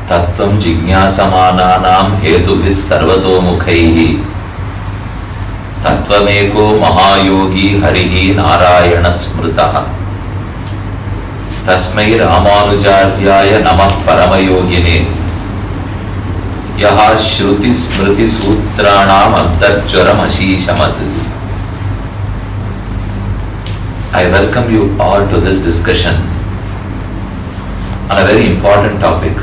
तत्त्वं जिज्ञासमानानां हेतुभिः सर्वतोमुखैः तत्त्वमेको महायोगी हरिः नारायणः स्मृतः तस्मै रामानुजार्याय नमः परमयोगिने यः श्रुति स्मृति सूत्राणाम् अन्तर्ज्वरमशीशमत्. I welcome you all to this discussion on a very important topic,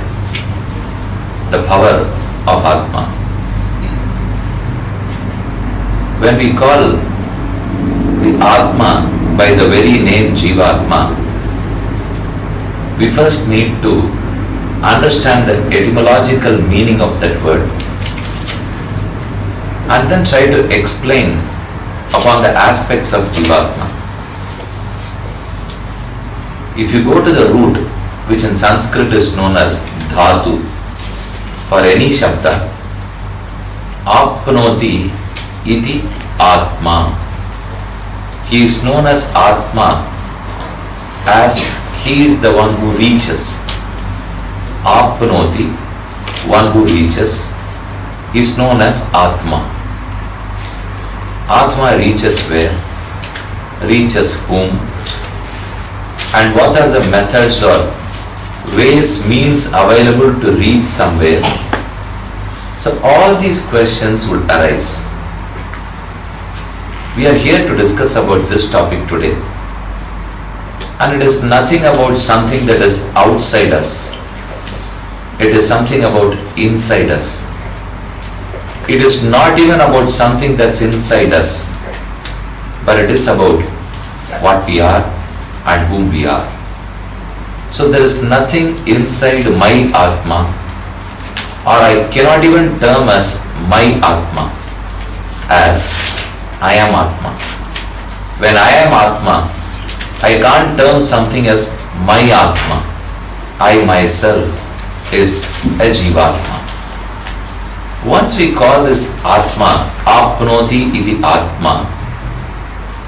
the power of Atma. When we call the Atma by the very name Jivatma, we first need to understand the etymological meaning of that word and then try to explain upon the aspects of Jivatma. If you go to the root, which in Sanskrit is known as dhatu, for any shabda, apnoti iti atma. He is known as Atma as he is the one who reaches. Apnoti, one who reaches, is known as Atma. Atma reaches where? Reaches whom? And what are the methods or ways, means available to reach somewhere? So all these questions would arise. We are here to discuss about this topic today. And it is nothing about something that is outside us. It is something about inside us. It is not even about something that's inside us, but it is about what we are and whom we are. So there is nothing inside my Atma, or I cannot even term as my Atma, as I am Atma. When I am Atma, I can't term something as my Atma. I myself is a Jivatma. Once we call this Atma, Apnoti iti Atma,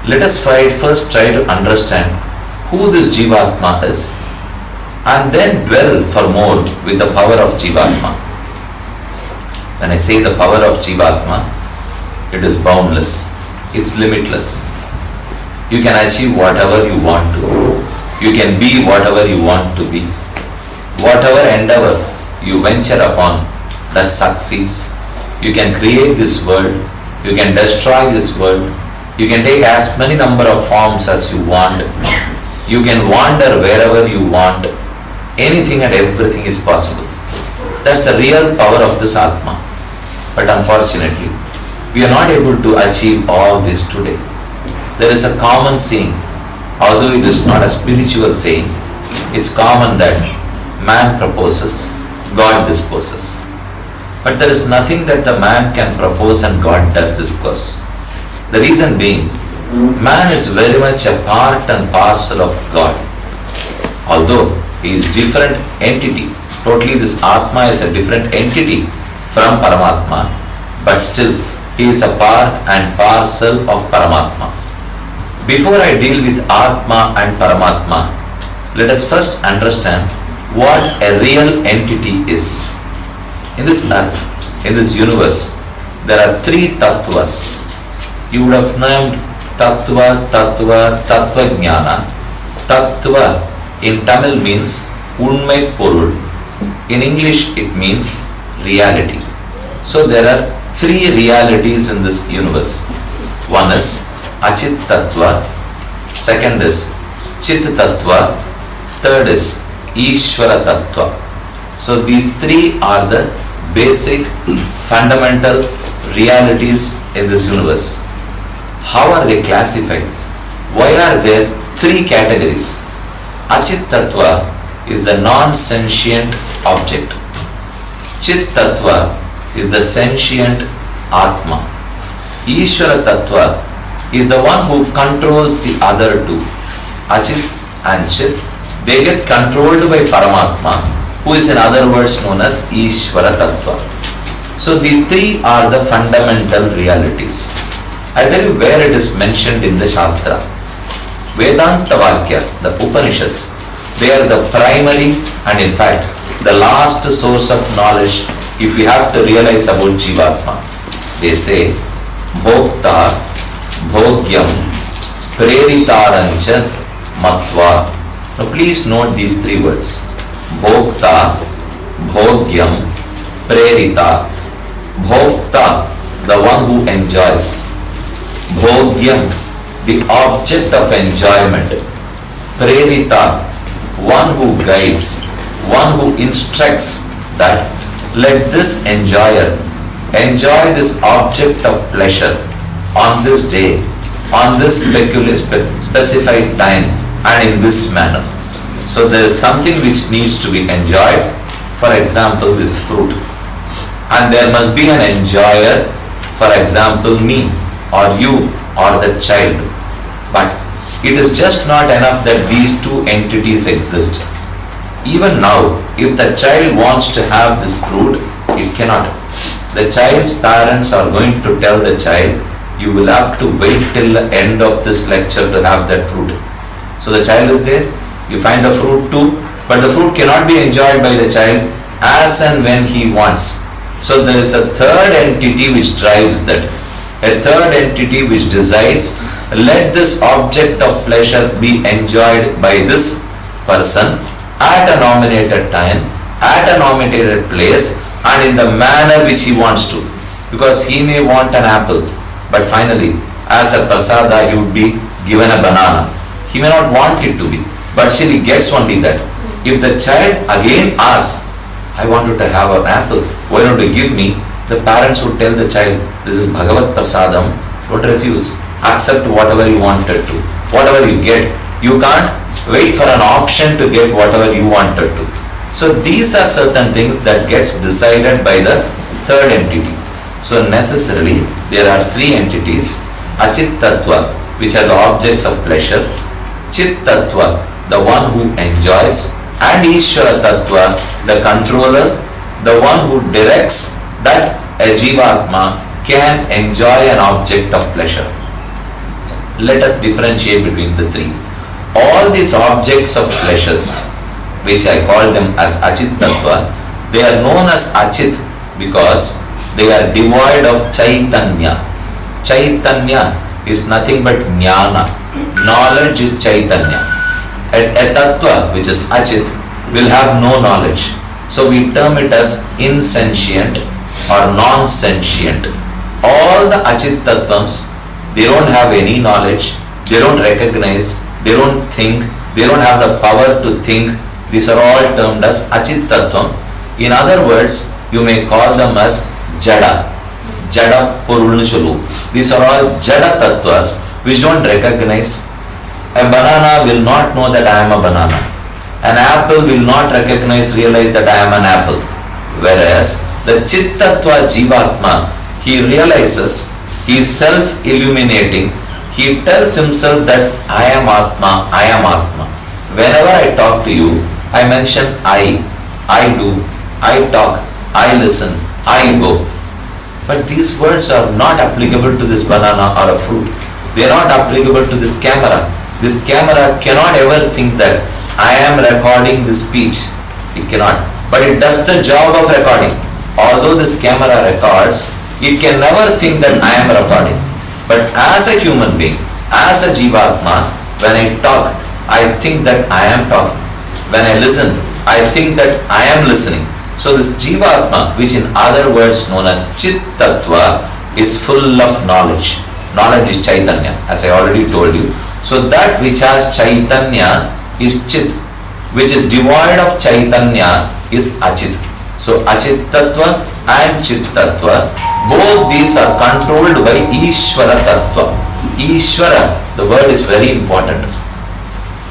let us first try to understand who this Jivatma is, and then dwell for more with the power of Jivatma. When I say the power of Jivatma, it is boundless, it's limitless. You can achieve whatever you want to. You can be whatever you want to be. Whatever endeavor you venture upon, that succeeds. You can create this world. You can destroy this world. You can take as many number of forms as you want. You can wander wherever you want. Anything and everything is possible. That's the real power of this Atma. But unfortunately, we are not able to achieve all this today. There is a common saying, although it is not a spiritual saying, it's common that man proposes, God disposes. But there is nothing that the man can propose and God does dispose. The reason being, man is very much a part and parcel of God. Although he is different entity, totally this Atma is a different entity from Paramatma, but still he is a part and parcel of Paramatma. Before I deal with Atma and Paramatma, let us first understand what a real entity is. In this earth, in this universe, there are three tattvas. You would have named tattva, tattva, tattva jnana. Tattva in Tamil means unmai porul. In English it means reality. So there are three realities in this universe. One is Achit Tattva, second is Chit Tattva, third is Ishvara Tattva. So these three are the basic, fundamental realities in this universe. How are they classified? Why are there three categories? Achit Tattva is the non-sentient object. Chit Tattva is the sentient Atma. Ishvara Tattva is the one who controls the other two. Achit and Chit, they get controlled by Paramatma, who is in other words known as Ishvara Tattva. So these three are the fundamental realities. I'll tell you where it is mentioned in the Shastra. Vedanta Vakya, the Upanishads, they are the primary and in fact the last source of knowledge, if we have to realize about Jivatma, they say, Bhokta, Bhogyam, Preritarancha, Matva. Now please note these three words. Bhokta, Bhogyam, Prerita. Bhokta, the one who enjoys. Bhogyam, the object of enjoyment. Prerita, one who guides, one who instructs that let this enjoyer enjoy this object of pleasure on this day, on this specified time and in this manner. So there is something which needs to be enjoyed, for example this fruit, and there must be an enjoyer, for example me or you or the child. But it is just not enough that these two entities exist. Even now, if the child wants to have this fruit, it cannot. The child's parents are going to tell the child, you will have to wait till the end of this lecture to have that fruit. So the child is there, you find the fruit too, but the fruit cannot be enjoyed by the child as and when he wants. So there is a third entity which drives that. A third entity which decides, let this object of pleasure be enjoyed by this person at a nominated time, at a nominated place, and in the manner which he wants to. Because he may want an apple, but finally, as a prasada, he would be given a banana. He may not want it to be, but still he gets only that. If the child again asks, I wanted to have an apple, why don't you give me? The parents would tell the child, this is Bhagavat Prasadam, don't refuse. Accept whatever you wanted to. Whatever you get, you can't wait for an option to get whatever you wanted to. So these are certain things that gets decided by the third entity. So necessarily there are three entities. Achit Tattva, which are the objects of pleasure. Chit Tattva, the one who enjoys. And Ishvara Tattva, the controller, the one who directs that a Jivatma can enjoy an object of pleasure. Let us differentiate between the three. All these objects of pleasures, which I call them as Achit Tattva, they are known as Achit because they are devoid of Chaitanya. Chaitanya is nothing but Jnana. Knowledge is Chaitanya. A Tattva, which is Achit, will have no knowledge. So we term it as insentient or non-sentient. All the Achit Tattvams, they don't have any knowledge, they don't recognize, they don't think, they don't have the power to think. These are all termed as Achit Tattvam. In other words, you may call them as Jada. Jada Purulnu Shulu. These are all Jada Tattvas which don't recognize. A banana will not know that I am a banana. An apple will not realize that I am an apple. Whereas the Chit Tattva Jivatma, he realizes, he is self-illuminating. He tells himself that I am Atma, I am Atma. Whenever I talk to you, I mention I do, I talk, I listen, I go. But these words are not applicable to this banana or a fruit. They are not applicable to this camera. This camera cannot ever think that I am recording this speech. It cannot. But it does the job of recording. Although this camera records, it can never think that I am recording. But as a human being, as a Jivatma, when I talk, I think that I am talking. When I listen, I think that I am listening. So this Jivatma, which in other words known as Chit Tattva, is full of knowledge. Knowledge is Chaitanya, as I already told you. So that which has Chaitanya is Chit, which is devoid of Chaitanya is Achit. So Achit Tattva and Chit Tattva, both these are controlled by Ishvara Tattva. Ishvara, the word is very important.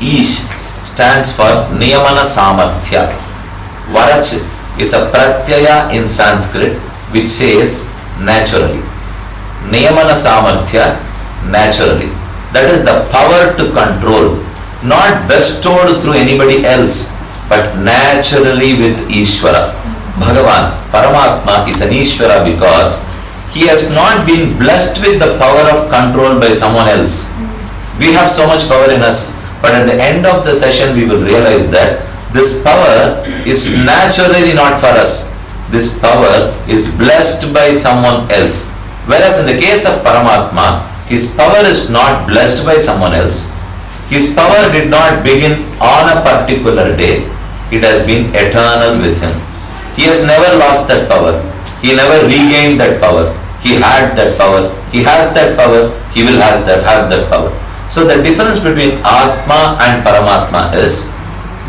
Ish stands for Niyamana Samarthya. Varach is a pratyaya in Sanskrit which says naturally. Niyamana Samarthya, naturally. That is the power to control, not bestowed through anybody else, but naturally with Ishvara. Bhagavan, Paramatma is an Ishvara because he has not been blessed with the power of control by someone else. We have so much power in us, but at the end of the session we will realize that This power is naturally not for us. This power is blessed by someone else. Whereas in the case of Paramatma, his power is not blessed by someone else. His power did not begin on a particular day. It has been eternal with him. He has never lost that power. He never regained that power. He had that power. He has that power. He will have that power. So the difference between Atma and Paramatma is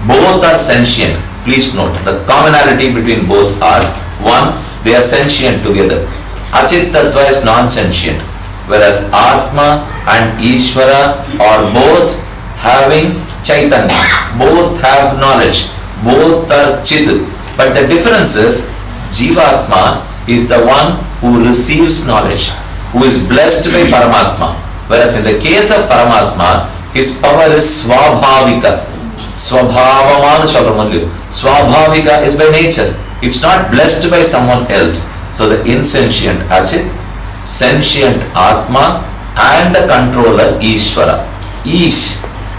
both are sentient. Please note the commonality between both are one, they are sentient together. Achit Tattva is non-sentient, whereas Atma and Ishvara are both having Chaitanya, both have knowledge, both are Chit. But the difference is Jivatma is the one who receives knowledge, who is blessed by Paramatma. Whereas in the case of Paramatma, his power is Swabhavika. Swabhavaman Shabhamalyu. Swabhavika is by nature. It's not blessed by someone else. So the insentient Achit, sentient Atma, and the controller Ishvara. Ish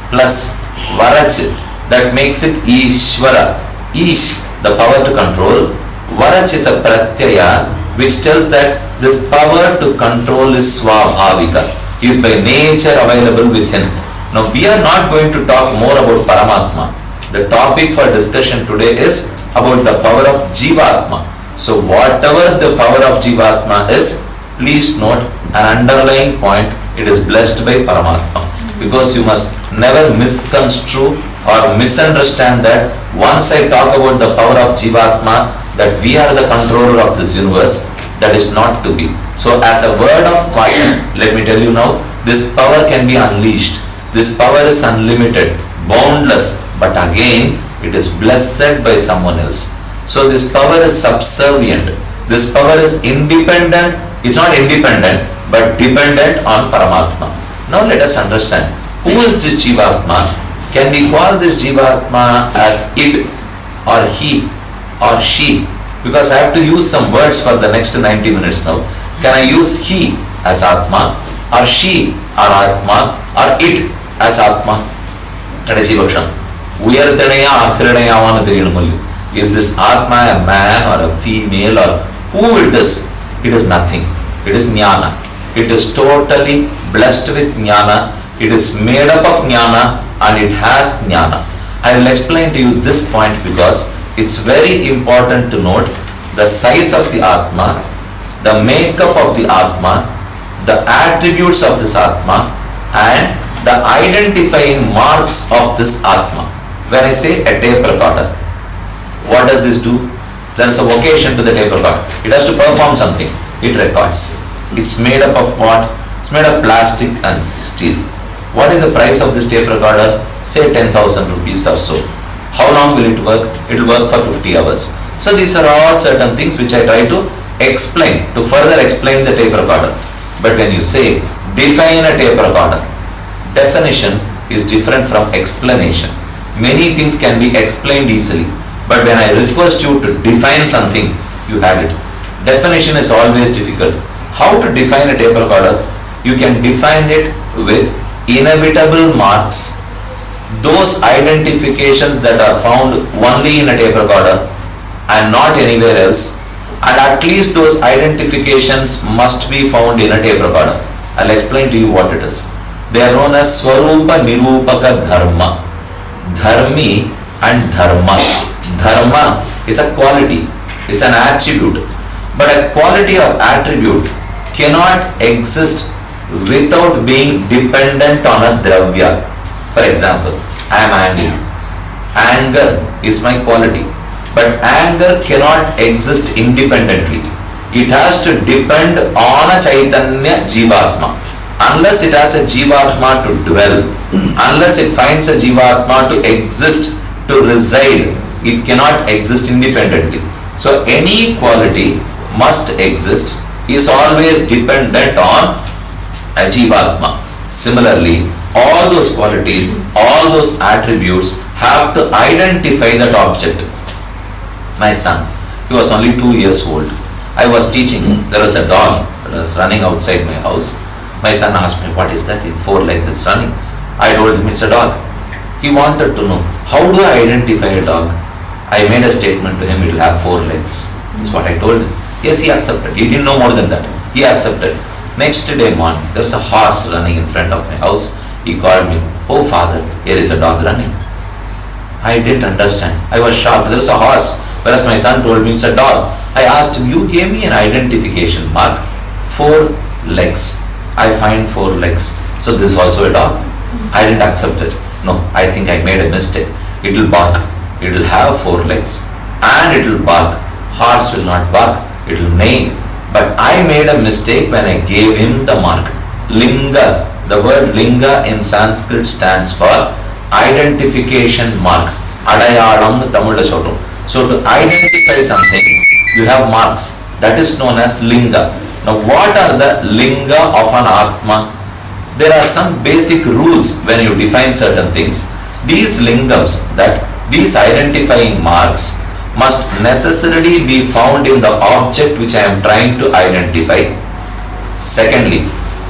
plus Varach, that makes it Ishvara. Ish, the power to control. Varach is a pratyaya which tells that this power to control is Swabhavika. He is by nature available within. Now we are not going to talk more about Paramatma. The topic for discussion today is about the power of Jivatma. So whatever the power of Jivatma is, please note an underlying point, it is blessed by Paramatma. Because you must never misconstrue or misunderstand that once I talk about the power of Jivatma, that we are the controller of this universe. That is not to be. So as a word of caution, let me tell you now, this power can be unleashed. This power is unlimited, boundless, but again, it is blessed by someone else. So this power is subservient. This power is independent. It's not independent, but dependent on Paramatma. Now let us understand, who is this Jivatma? Can we call this Jivatma as it or he or she? Because I have to use some words for the next 90 minutes now. Can I use he as Atma, or she or Atma, or it as Atma? Kadasi Bhakshan. Uyarthanaya akhiranayavana theriyanamallu. Is this Atma a man or a female or who it is? It is nothing. It is Jnana. It is totally blessed with Jnana. It is made up of Jnana and it has Jnana. I will explain to you this point because it's very important to note the size of the Atma, the makeup of the Atma, the attributes of this Atma, and the identifying marks of this Atma. When I say a tape recorder, what does this do? There is a vocation to the tape recorder. It has to perform something. It records. It's made up of what? It's made of plastic and steel. What is the price of this tape recorder? Say 10,000 rupees or so. How long will it work? It will work for 50 hours. So these are all certain things which I try to explain, to further explain the tape recorder. But when you say define a tape recorder, definition is different from explanation. Many things can be explained easily. But when I request you to define something, you have it. Definition is always difficult. How to define a tape recorder? You can define it with inevitable marks, those identifications that are found only in a tape recorder and not anywhere else, and at least those identifications must be found in a tape recorder. I'll explain to you what it is. They are known as Swarupa Nirupaka Dharma. Dharmi and Dharma. Dharma is a quality, is an attribute. But a quality or attribute cannot exist without being dependent on a dravya. For example, I am angry. Anger is my quality. But anger cannot exist independently. It has to depend on a Chaitanya Jivatma. Unless it has a Jivatma to dwell, unless it finds a Jivatma to exist, to reside, it cannot exist independently. So any quality must exist, is always dependent on a Jivatma. Similarly, all those qualities, all those attributes have to identify that object. My son, he was only 2 years old. I was teaching him. There was a dog that was running outside my house. My son asked me, what is that? In 4 legs it's running. I told him it's a dog. He wanted to know, how do I identify a dog? I made a statement to him, it will have 4 legs. That's what I told him. Yes, he accepted. He didn't know more than that. He accepted. Next day morning, there was a horse running in front of my house. He called me, oh father, here is a dog running. I didn't understand. I was shocked. There was a horse, whereas my son told me it's a dog. I asked him, you gave me an identification mark, 4 legs. I find 4 legs. So this is also a dog? I didn't accept it. No, I think I made a mistake. It will bark. It will have 4 legs. And it will bark. Horse will not bark. It will neigh. But I made a mistake when I gave him the mark. Linga. The word linga in Sanskrit stands for identification mark. Adayalam Tamil solrom. So to identify something, you have marks. That is known as linga. Now what are the linga of an Atma? There are some basic rules when you define certain things. These lingams, that these identifying marks, must necessarily be found in the object which I am trying to identify. Secondly,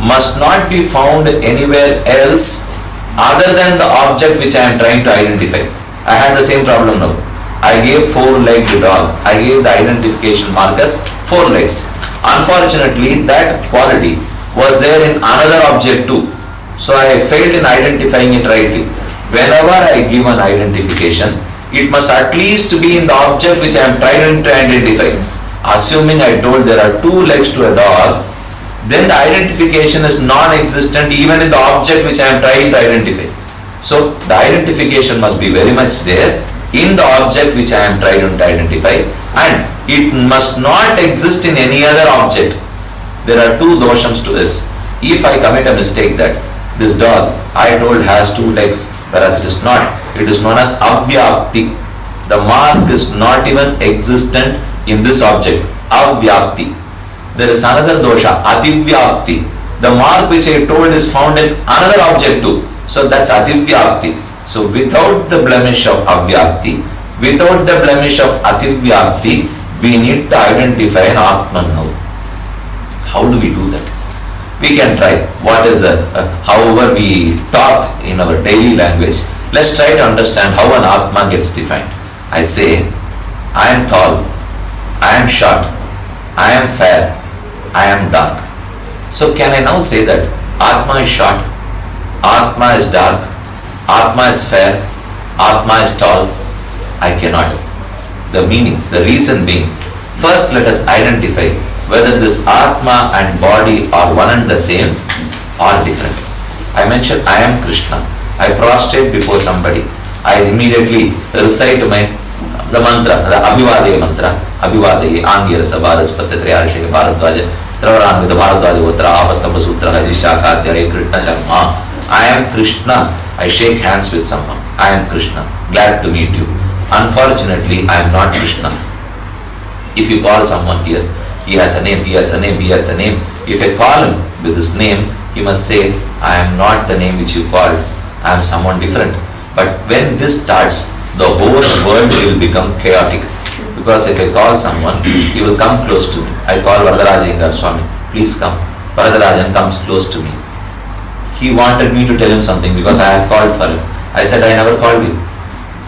must not be found anywhere else other than the object which I am trying to identify. I had the same problem now. I gave 4-legged dog. I gave the identification mark as 4 legs. Unfortunately, that quality was there in another object too. So I failed in identifying it rightly. Whenever I give an identification, it must at least be in the object which I am trying to identify. Assuming I told there are 2 legs to a dog, then the identification is non-existent even in the object which I am trying to identify. So the identification must be very much there in the object which I am trying to identify, and it must not exist in any other object. There are 2 doshams to this. If I commit a mistake that this dog I told has 2 legs, whereas it is not, it is known as avyapti. The mark is not even existent in this object. Avyapti. There is another dosha, ativyapti. The mark which I told is found in another object too. So that's ativyapti. So without the blemish of avyapti, without the blemish of ativyapti, we need to identify an Atman now. How do we do that? We can try. What is the, however we talk in our daily language, let's try to understand how an Atma gets defined. I say, I am tall, I am short, I am fair, I am dark. So can I now say that Atma is short, Atma is dark, Atma is fair, Atma is tall? I cannot. The meaning, the reason being, first let us identify whether this Atma and body are one and the same or different. I mentioned I am Krishna. I prostrate before somebody. I immediately recite the mantra, the Abhivadaya mantra. Abhivadaye, Angirasa, Bharaspatya, Triyarishaya, Bharadwaja, Travaranvita, Bharadwaja, Uttara, Apastamba Sutra, Hajishaka, Krishna Sharma. I am Krishna. I shake hands with someone. I am Krishna. Glad to meet you. Unfortunately, I am not Krishna. If you call someone here, he has a name, he has a name, he has a name. If I call him with his name, he must say, I am not the name which you called. I am someone different. But when this starts, the whole world will become chaotic. Because if I call someone, he will come close to me. I call Varadaraja Swami, please come. Varadarajan comes close to me. He wanted me to tell him something because I have called for him. I said, I never called you.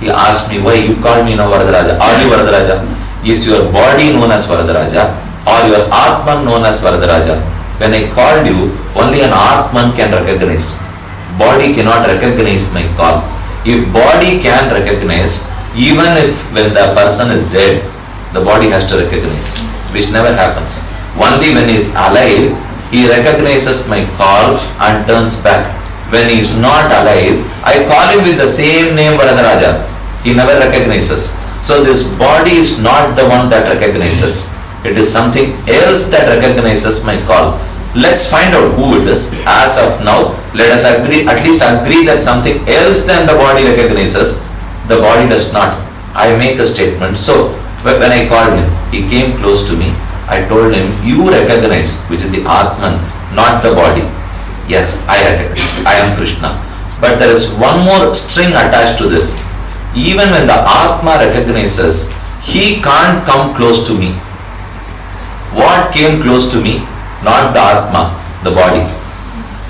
He asked me, why you called me now Varadaraja? Are you Varadaraja? Is your body known as Varadaraja or your Atman known as Varadaraja? When I called you, only an Atman can recognize. Body cannot recognize my call. If body can recognize, even if when the person is dead, the body has to recognize, which never happens. Only when he is alive, he recognizes my call and turns back. When he is not alive, I call him with the same name Varadaraja. He never recognizes. So this body is not the one that recognizes. It is something else that recognizes my call. Let's find out who it is. As of now, let us agree, at least agree that something else than the body recognizes. The body does not. I make a statement. So when I called him, he came close to me. I told him, you recognize, which is the Atman, not the body. Yes, I recognize. I am Krishna. But there is one more string attached to this. Even when the Atma recognizes, he can't come close to me. What came close to me? Not the Atma, the body.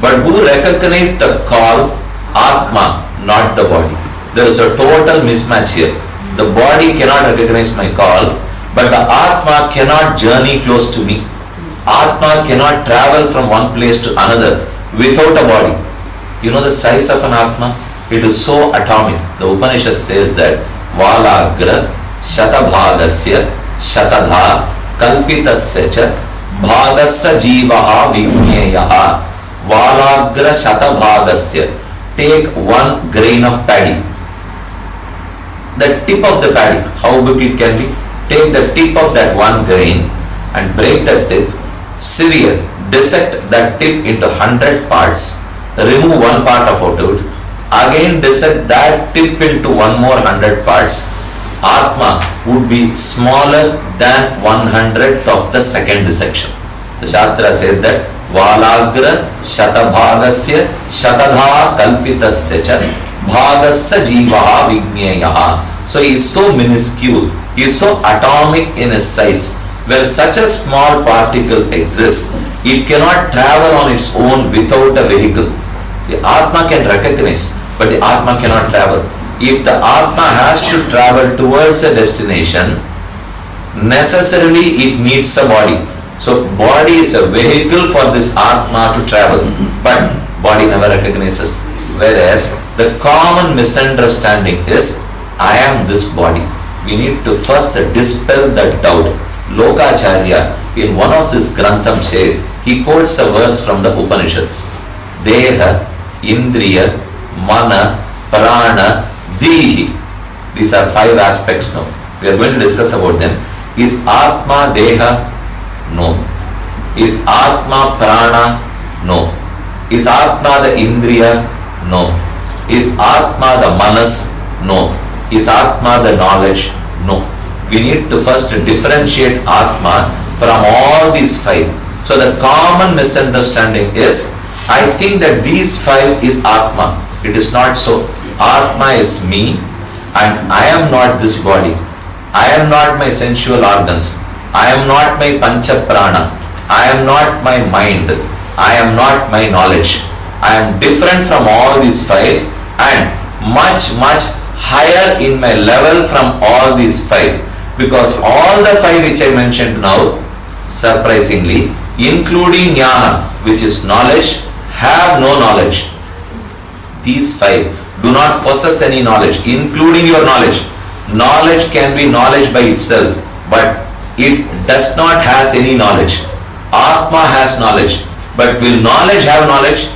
But who recognized the call? Atma, not the body. There is a total mismatch here. The body cannot recognize my call, but the Atma cannot journey close to me. Atma cannot travel from one place to another without a body. You know the size of an Atma? It is so atomic. The Upanishad says that Valagra Shatabhagasya Shatadha Kalpitasya cha Bhagasya Jivaha Vijñeyaha. Valagra Shatabhagasya. Take one grain of paddy. The tip of the paddy, how big it can be? Take the tip of that one grain and break that tip. Severe, dissect that tip into 100 parts. Remove one part of it. Again dissect that tip into one more 100 parts. Atma would be smaller than 1/100th of the second dissection. The Shastra said that Valagra Shatabhagasya Shatadha Kalpitasya cha Bhagasya Jivaha Vijñeyaha. So he is so minuscule, he is so atomic in his size. Where such a small particle exists, it cannot travel on its own without a vehicle. The Atma can recognize, but the Atma cannot travel. If the Atma has to travel towards a destination, necessarily it needs a body. So body is a vehicle for this Atma to travel, but body never recognizes. Whereas the common misunderstanding is, I am this body. We need to first dispel that doubt. Lokacharya in one of his grantham says, he quotes a verse from the Upanishads. Deha, Indriya, Mana, Prana, Dihi. These are 5 aspects now. We are going to discuss about them. Is Atma Deha? No. Is Atma Prana? No. Is Atma the Indriya? No. Is Atma the Manas? No. Is Atma the knowledge? No. We need to first differentiate Atma from all these 5. So the common misunderstanding is, I think that these 5 is Atma. It is not so. Atma is me and I am not this body. I am not my sensual organs. I am not my Pancha Prana. I am not my mind. I am not my knowledge. I am different from all these 5 and much higher in my level from all these 5. Because all the 5 which I mentioned now, surprisingly, including Jnana, which is knowledge, have no knowledge. These 5 do not possess any knowledge, including your knowledge. Knowledge can be knowledge by itself, but it does not has any knowledge. Atma has knowledge, but will knowledge have knowledge?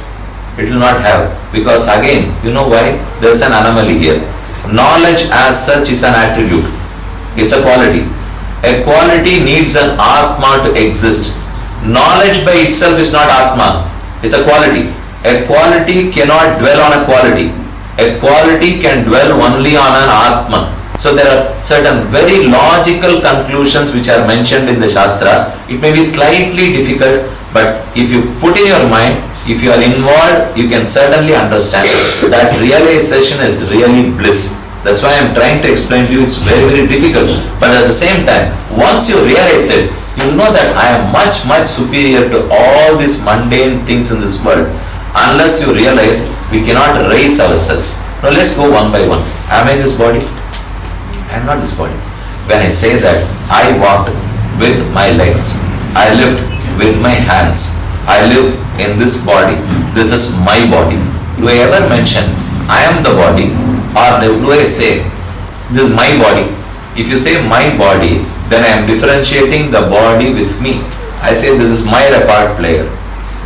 It will not have, because again, you know why? There is an anomaly here. Knowledge as such is an attribute. It's a quality. A quality needs an Atma to exist. Knowledge by itself is not Atma. It's a quality. A quality cannot dwell on a quality. A quality can dwell only on an Atma. So there are certain very logical conclusions which are mentioned in the Shastra. It may be slightly difficult, but if you put in your mind, if you are involved, you can certainly understand that realization is really bliss. That's why I am trying to explain to you, it's very difficult. But at the same time, once you realize it, you know that I am much superior to all these mundane things in this world. Unless you realize, we cannot raise ourselves. Now let's go one by one. Am I this body? I am not this body. When I say that I walked with my legs, I lived with my hands, I live in this body, this is my body. Do I ever mention I am the body, or do I say this is my body? If you say my body, then I am differentiating the body with me. I say this is my record player.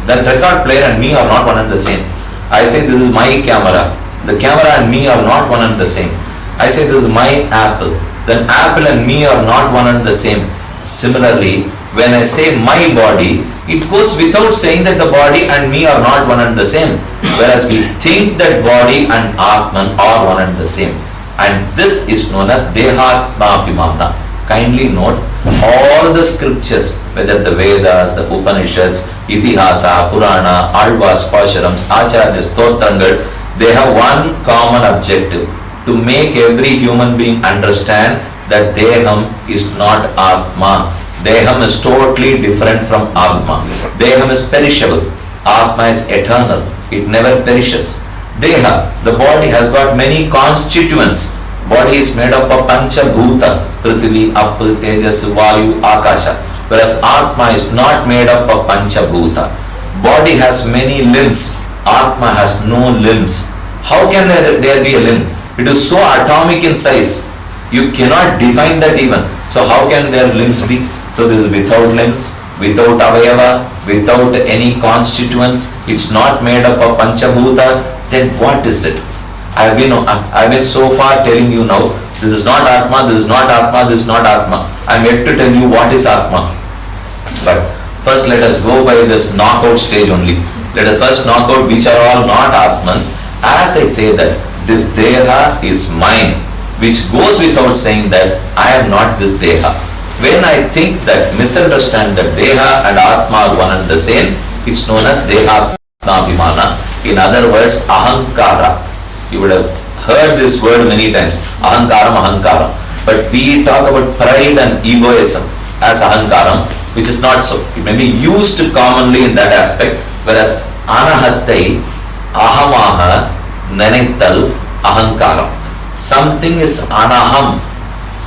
That record player and me are not one and the same. I say this is my camera. The camera and me are not one and the same. I say this is my apple. Then apple and me are not one and the same. Similarly, when I say my body, it goes without saying that the body and me are not one and the same. Whereas we think that body and Atman are one and the same. And this is known as Dehatma Abhimana. Kindly note, all the scriptures, whether the Vedas, the Upanishads, Itihasa, Purana, Alvas, Pasharams, Acharyas, Stotrangal, they have one common objective: to make every human being understand that Deham is not Atma. Deham is totally different from Atma. Deham is perishable. Atma is eternal. It never perishes. Deha, the body has got many constituents. Body is made up of Pancha Bhuta, Prithvi, Apu, Tejas, Vayu, Akasha. Whereas Atma is not made up of Pancha Bhuta. Body has many limbs. Atma has no limbs. How can there be a limb? It is so atomic in size. You cannot define that even. So how can their limbs be? So this is without limbs, without avayava, without any constituents. It's not made up of Panchabhuta. Then what is it? I've been so far telling you now, this is not Atma, this is not Atma, this is not Atma. I'm yet to tell you what is Atma. But first let us go by this knockout stage only. Let us first knock out which are all not Atmans. As I say that this Deha is mine, which goes without saying that I am not this Deha. When I think that, misunderstand that Deha and Atma are one and the same, it's known as Dehatma-abhimana. In other words, Ahankara. You would have heard this word many times, Ahankaram, Ahankaram. But we talk about pride and egoism as Ahankaram, which is not so. It may be used commonly in that aspect, whereas Anahattai, Ahamaha, Nanittal, Ahankaram. Something is Anaham.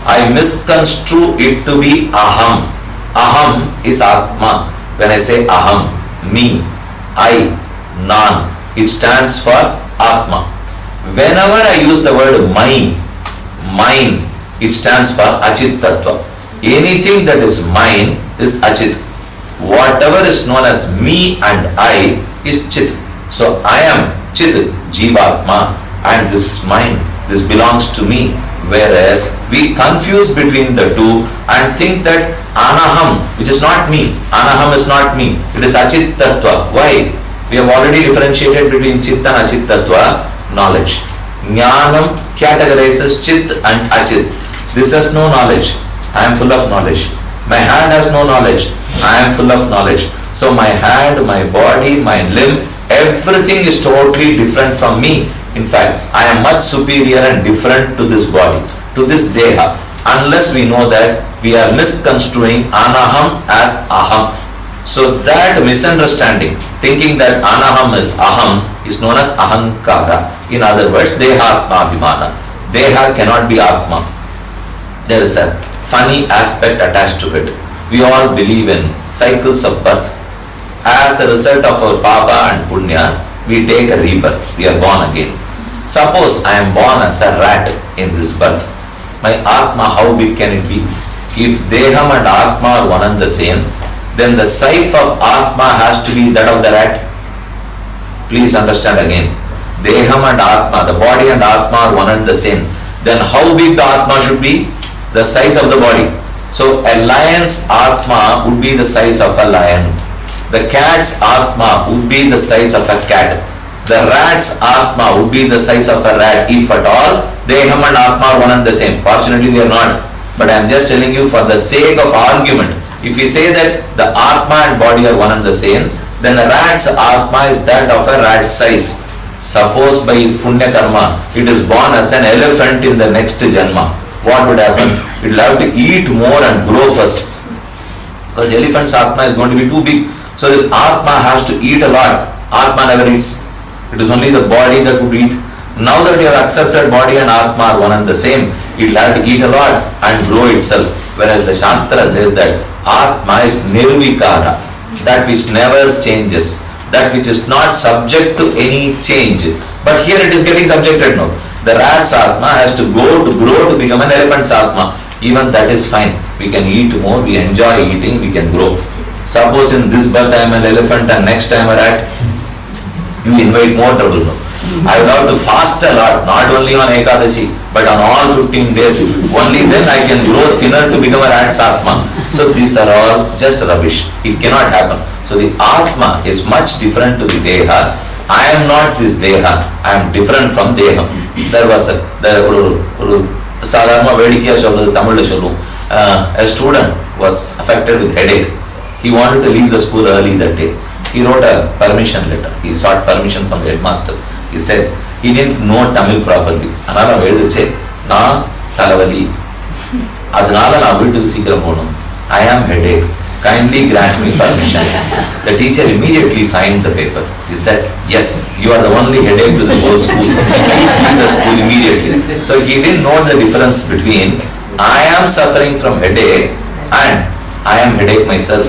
I misconstrue it to be Aham. Aham is Atma. When I say Aham, me, I, Nan, it stands for Atma. Whenever I use the word mine, it stands for Achit Tattva. Anything that is mine is Achit. Whatever is known as me and I is Chit. So I am Chit, Jivatma, and this is mine. This belongs to me. Whereas we confuse between the two and think that Anaham, which is not me, Anaham is not me, it is Achit Tattva. Why? We have already differentiated between Chit and Achit Tattva. Knowledge. Jnanam categorizes Chit and Achit. This has no knowledge. I am full of knowledge. My hand has no knowledge. I am full of knowledge. So my hand, my body, my limb, everything is totally different from me. In fact, I am much superior and different to this body, to this Deha. Unless we know that, we are misconstruing Anaham as Aham. So that misunderstanding, thinking that Anaham is Aham, is known as Ahankara. In other words, Dehatma-abhimana. Deha cannot be Atma. There is a funny aspect attached to it. We all believe in cycles of birth. As a result of our Papa and Punya, we take a rebirth. We are born again. Suppose I am born as a rat in this birth. My Atma, how big can it be? If Deham and Atma are one and the same, then the size of Atma has to be that of the rat. Please understand again. Deham and Atma, the body and Atma are one and the same. Then how big the Atma should be? The size of the body. So a lion's Atma would be the size of a lion. The cat's Atma would be the size of a cat. The rat's Atma would be the size of a rat, if at all. Deham and Atma are one and the same. Fortunately they are not. But I am just telling you for the sake of argument. If we say that the Atma and body are one and the same, then a rat's Atma is that of a rat size. Suppose by his Punya Karma, it is born as an elephant in the next Janma. What would happen? It will have to eat more and grow first. Because the elephant's Atma is going to be too big. So this Atma has to eat a lot. Atma never eats. It is only the body that would eat. Now that you have accepted body and Atma are one and the same, it will have to eat a lot and grow itself. Whereas the Shastra says that Atma is nirvikara, that which never changes, that which is not subject to any change. But here it is getting subjected now. The rat's Atma has to grow to become an elephant's Atma. Even that is fine. We can eat more, we enjoy eating, we can grow. Suppose in this birth I am an elephant and next time a rat, you invite more trouble now. I will have to fast a lot, not only on Ekadashi, but on all 15 days. Only then I can grow thinner to become a rat's Atma. So these are all just rubbish. It cannot happen. So the Atma is much different to the Deha. I am not this Deha. I am different from Deham. There was a student was affected with headache. He wanted to leave the school early that day. He wrote a permission letter. He sought permission from the headmaster. He said he didn't know Tamil properly. Another way to say, Na Talavali. I am headache. kindly grant me permission. The teacher immediately signed the paper. He said, yes, you are the only headache to the whole school. Please leave the school immediately. So he didn't know the difference between I am suffering from headache and I am headache myself.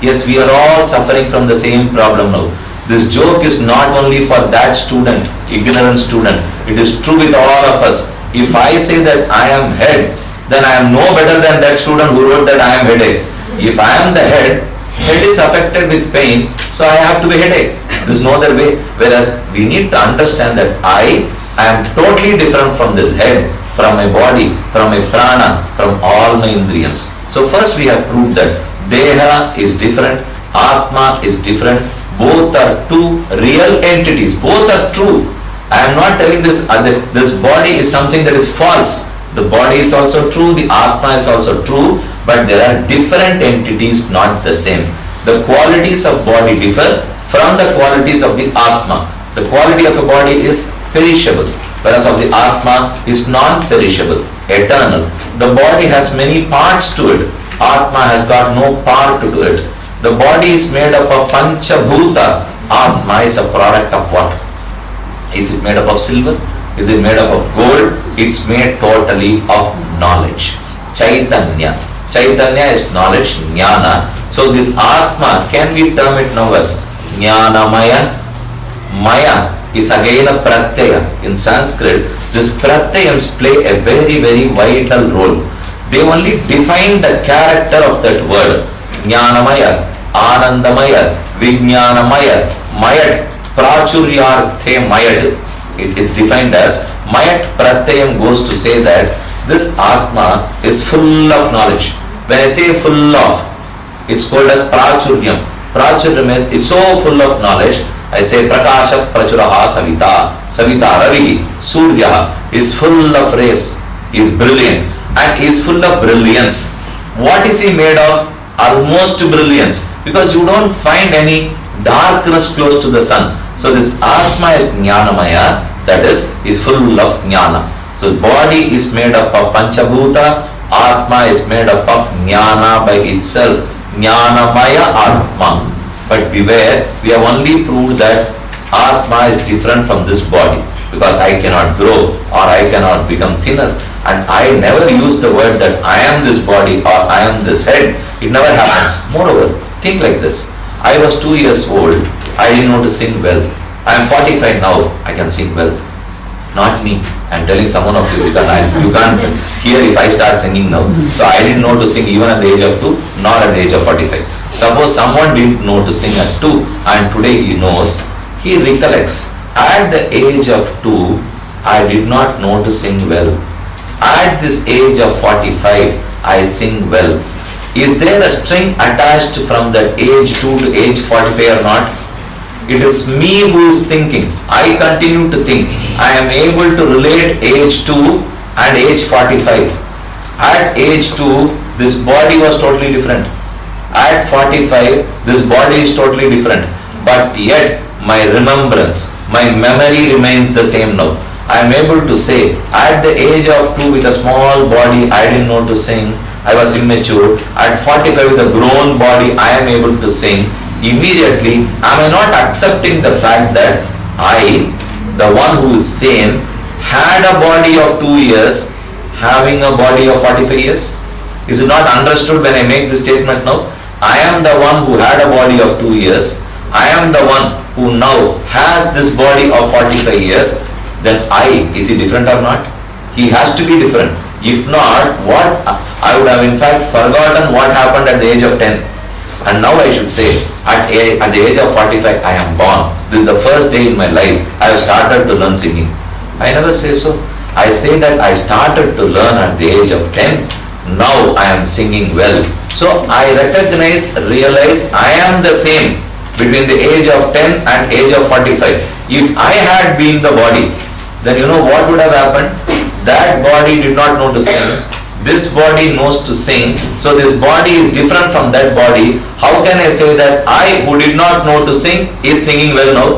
Yes, we are all suffering from the same problem now. This joke is not only for that student, ignorant student. It is true with all of us. If I say that I am head, then I am no better than that student who wrote that I am headache. If I am the head is affected with pain, so I have to be headache. There is no other way. Whereas we need to understand that I am totally different from this head, from my body, from my prana, from all my indriyams. So first we have proved that Deha is different, Atma is different. Both are two real entities. Both are true. I am not telling this body is something that is false. The body is also true, the Atma is also true, but there are different entities, not the same. The qualities of body differ from the qualities of the Atma. The quality of a body is perishable, whereas of the Atma is non-perishable, eternal. The body has many parts to it. Atma has got no part to it. The body is made up of Pancha Bhuta. Atma is a product of what? Is it made up of silver? Is it made up of gold? It's made totally of knowledge. Chaitanya. Chaitanya is knowledge, jnana. So this Atma, can we term it now as Jnanamaya? Maya is again a pratyaya. In Sanskrit, these pratyayams play a very, very vital role. They only define the character of that word. Jnanamaya, Anandamaya, Vijnanamaya, Mayat, Prachuryarthe Mayat. It is defined as Mayat Pratyayam goes to say that this Atma is full of knowledge. When I say full of, it's called as Prachuryam. Prachuryam is, it's so full of knowledge. I say Prakasha Prachuraha Savita. Savita Ravi, Surya is full of rays, is brilliant, and is full of brilliance. What is he made of? Almost brilliance, because you don't find any darkness close to the sun. So this Atma is Jnanamaya, that is full of Jnana. So body is made up of Panchabhuta, Atma is made up of Jnana by itself. Jnanamaya Atma. But beware, we have only proved that Atma is different from this body, because I cannot grow or I cannot become thinner. And I never use the word that I am this body or I am this head. It never happens. Moreover, think like this. I was 2 years old. I didn't know to sing well. I am 45 now. I can sing well. Not me. I am telling someone of you, you can't hear if I start singing now. So I didn't know to sing even at the age of 2, nor at the age of 45. Suppose someone didn't know to sing at 2 and today he knows, he recollects. At the age of 2, I did not know to sing well. At this age of 45, I sing well. Is there a string attached from that age 2 to age 45 or not? It is me who is thinking. I continue to think. I am able to relate age 2 and age 45. At age 2, this body was totally different. At 45, this body is totally different. But yet, my remembrance, my memory remains the same now. I am able to say, at the age of 2 with a small body, I didn't know to sing. I was immature. At 45 with a grown body, I am able to sing. Immediately, am I not accepting the fact that I, the one who is sane, had a body of 2 years, having a body of 45 years? Is it not understood when I make this statement now? I am the one who had a body of 2 years. I am the one who now has this body of 45 years. Then is he different or not? He has to be different. If not, what? I would have in fact forgotten what happened at the age of 10. And now I should say, at the age of 45, I am born. This is the first day in my life I have started to learn singing. I never say so. I say that I started to learn at the age of 10. Now I am singing well. So I realize I am the same between the age of 10 and age of 45. If I had been the body, then you know what would have happened? That body did not know to sing. This body knows to sing. So this body is different from that body. How can I say that I, who did not know to sing, is singing well now?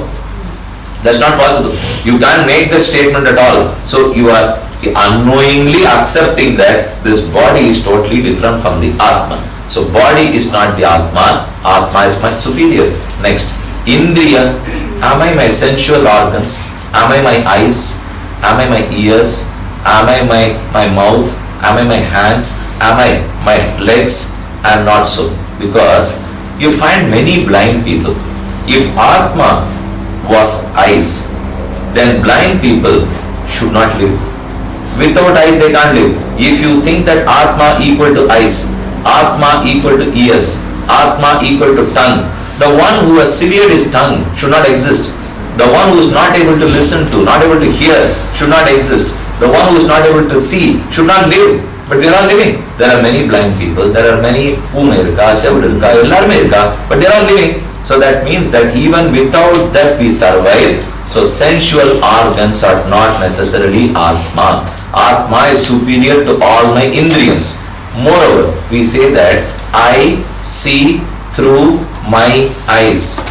That's not possible. You can't make that statement at all. So you are unknowingly accepting that this body is totally different from the Atma. So body is not the Atma. Atma is much superior. Next, Indriya. Am I my sensual organs? Am I my eyes? Am I my ears? Am I my mouth? Am I my hands? Am I my legs? I am not so. Because you find many blind people. If Atma was eyes, then blind people should not live. Without eyes they can't live. If you think that Atma equal to eyes, Atma equal to ears, Atma equal to tongue, the one who has severed his tongue should not exist. The one who is not able to listen to, not able to hear, should not exist. The one who is not able to see should not live. But we are all living. There are many blind people, there are many but they are all living. So that means that even without that we survive. So sensual organs are not necessarily Atma. Atma is superior to all my indriyams. Moreover, we say that I see through my eyes.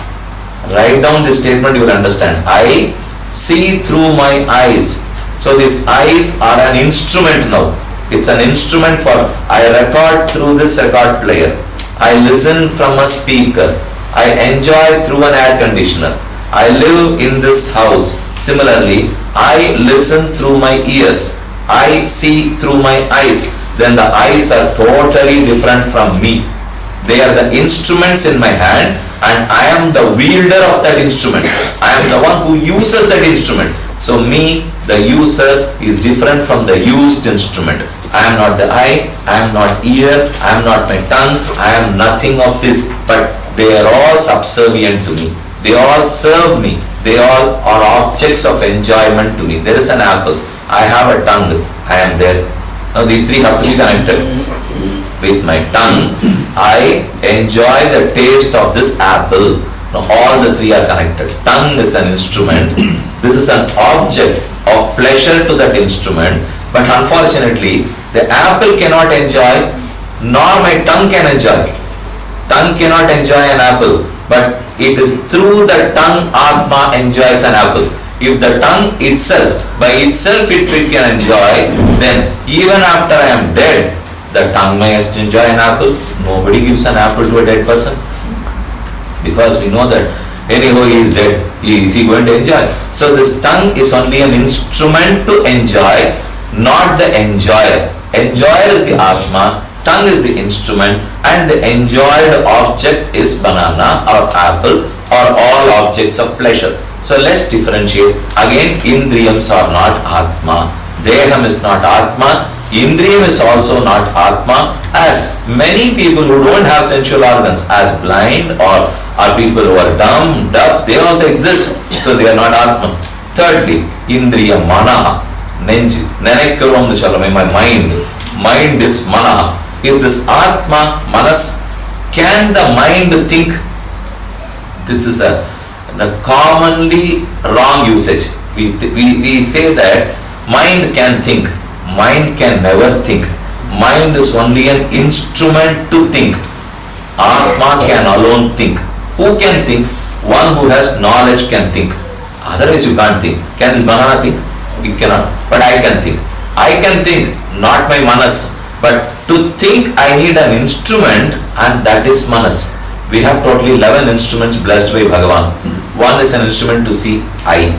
Write down this statement, you will understand. I see through my eyes. So these eyes are an instrument now. It's an instrument for, I record through this record player. I listen from a speaker. I enjoy through an air conditioner. I live in this house. Similarly, I listen through my ears. I see through my eyes. Then the eyes are totally different from me. They are the instruments in my hand and I am the wielder of that instrument. I am the one who uses that instrument. So me, the user, is different from the used instrument. I am not the eye, I am not ear, I am not my tongue, I am nothing of this, but they are all subservient to me. They all serve me. They all are objects of enjoyment to me. There is an apple. I have a tongue. I am there. Now these three have to be connected. With my tongue, I enjoy the taste of this apple. Now all the three are connected. Tongue is an instrument. This is an object of pleasure to that instrument. But unfortunately, the apple cannot enjoy, nor my tongue can enjoy. Tongue cannot enjoy an apple. But it is through the tongue Atma enjoys an apple. If the tongue itself, by itself it can enjoy, then even after I am dead, the tongue may enjoy an apple. Nobody gives an apple to a dead person. Because we know that anyhow he is dead, is he going to enjoy? So this tongue is only an instrument to enjoy, not the enjoyer. Enjoyer is the Atma, tongue is the instrument, and the enjoyed object is banana or apple or all objects of pleasure. So let's differentiate. Again, indriyams are not Atma. Deham is not Atma. Indriyam is also not Atma. As many people who don't have sensual organs, as blind or people who are dumb, deaf, they also exist. So they are not Atma. Thirdly, Indriya Manaha. Nenji. Nenekkarum my mind. Mind is Manaha. Is this Atma, Manas? Can the mind think? This is a commonly wrong usage. We say that mind can think. Mind can never think. Mind is only an instrument to think. Atma can alone think. Who can think? One who has knowledge can think. Otherwise you can't think. Can this banana think? It cannot. But I can think. I can think, not my manas. But to think I need an instrument, and that is manas. We have totally 11 instruments blessed by Bhagavan. One is an instrument to see, eye.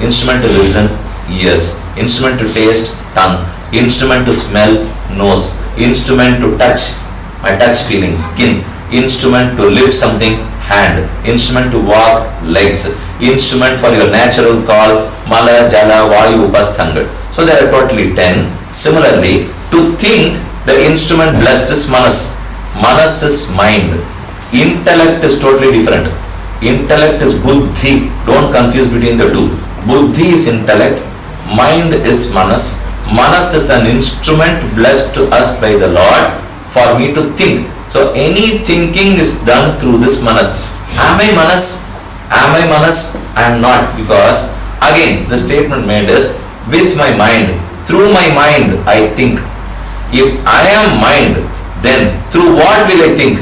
Instrument to listen, ears. Instrument to taste, tongue. Instrument to smell, nose. Instrument to touch, my touch feeling, skin. Instrument to lift something, hand. Instrument to walk, legs. Instrument for your natural call, mala, jala, vayu, upasthangal. So there are totally 10. Similarly, to think, the instrument blessed is manas. Manas is mind. Intellect is totally different. Intellect is buddhi. Don't confuse between the two. Buddhi is intellect. Mind is manas. Manas is an instrument blessed to us by the Lord for me to think. So any thinking is done through this manas. Am I manas? Am I manas? I am not, because again the statement made is with my mind. Through my mind I think. If I am mind, then through what will I think?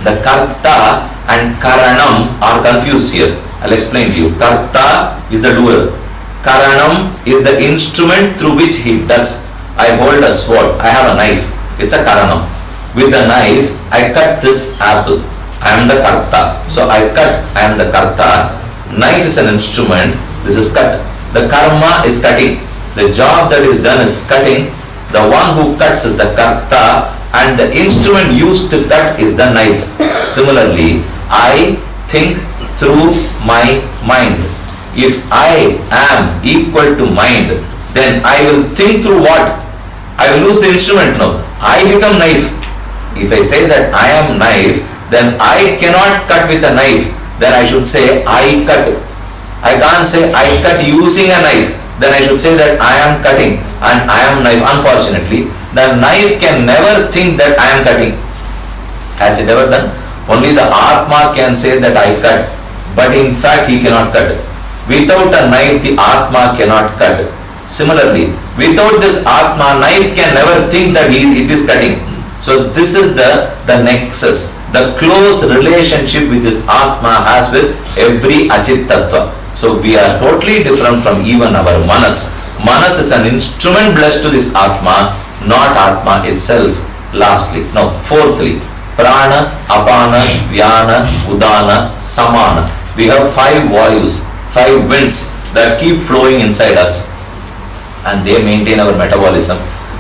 The karta and karanam are confused here. I'll explain to you. Karta is the doer. Karanam is the instrument through which he does. I hold a sword. I have a knife. It's a karanam. With a knife, I cut this apple. I am the karta. So I cut, I am the karta. Knife is an instrument. This is cut. The karma is cutting. The job that is done is cutting. The one who cuts is the karta, and the instrument used to cut is the knife. Similarly, I think through my mind. If I am equal to mind, then I will think through what? I will lose the instrument now. I become knife. If I say that I am knife, then I cannot cut with a knife. Then I should say I cut. I can't say I cut using a knife. Then I should say that I am cutting and I am knife. Unfortunately, the knife can never think that I am cutting. Has it ever done? Only the Atma can say that I cut, but in fact he cannot cut. Without a knife, the Atma cannot cut. Similarly, without this Atma, knife can never think that it is cutting. So this is the nexus, the close relationship which this Atma has with every Achit Tattva. So we are totally different from even our Manas. Manas is an instrument blessed to this Atma, not Atma itself. Lastly, now fourthly, Prana, Apana, Vyana, Udana, Samana. We have 5 vayus, 5 winds that keep flowing inside us, and they maintain our metabolism,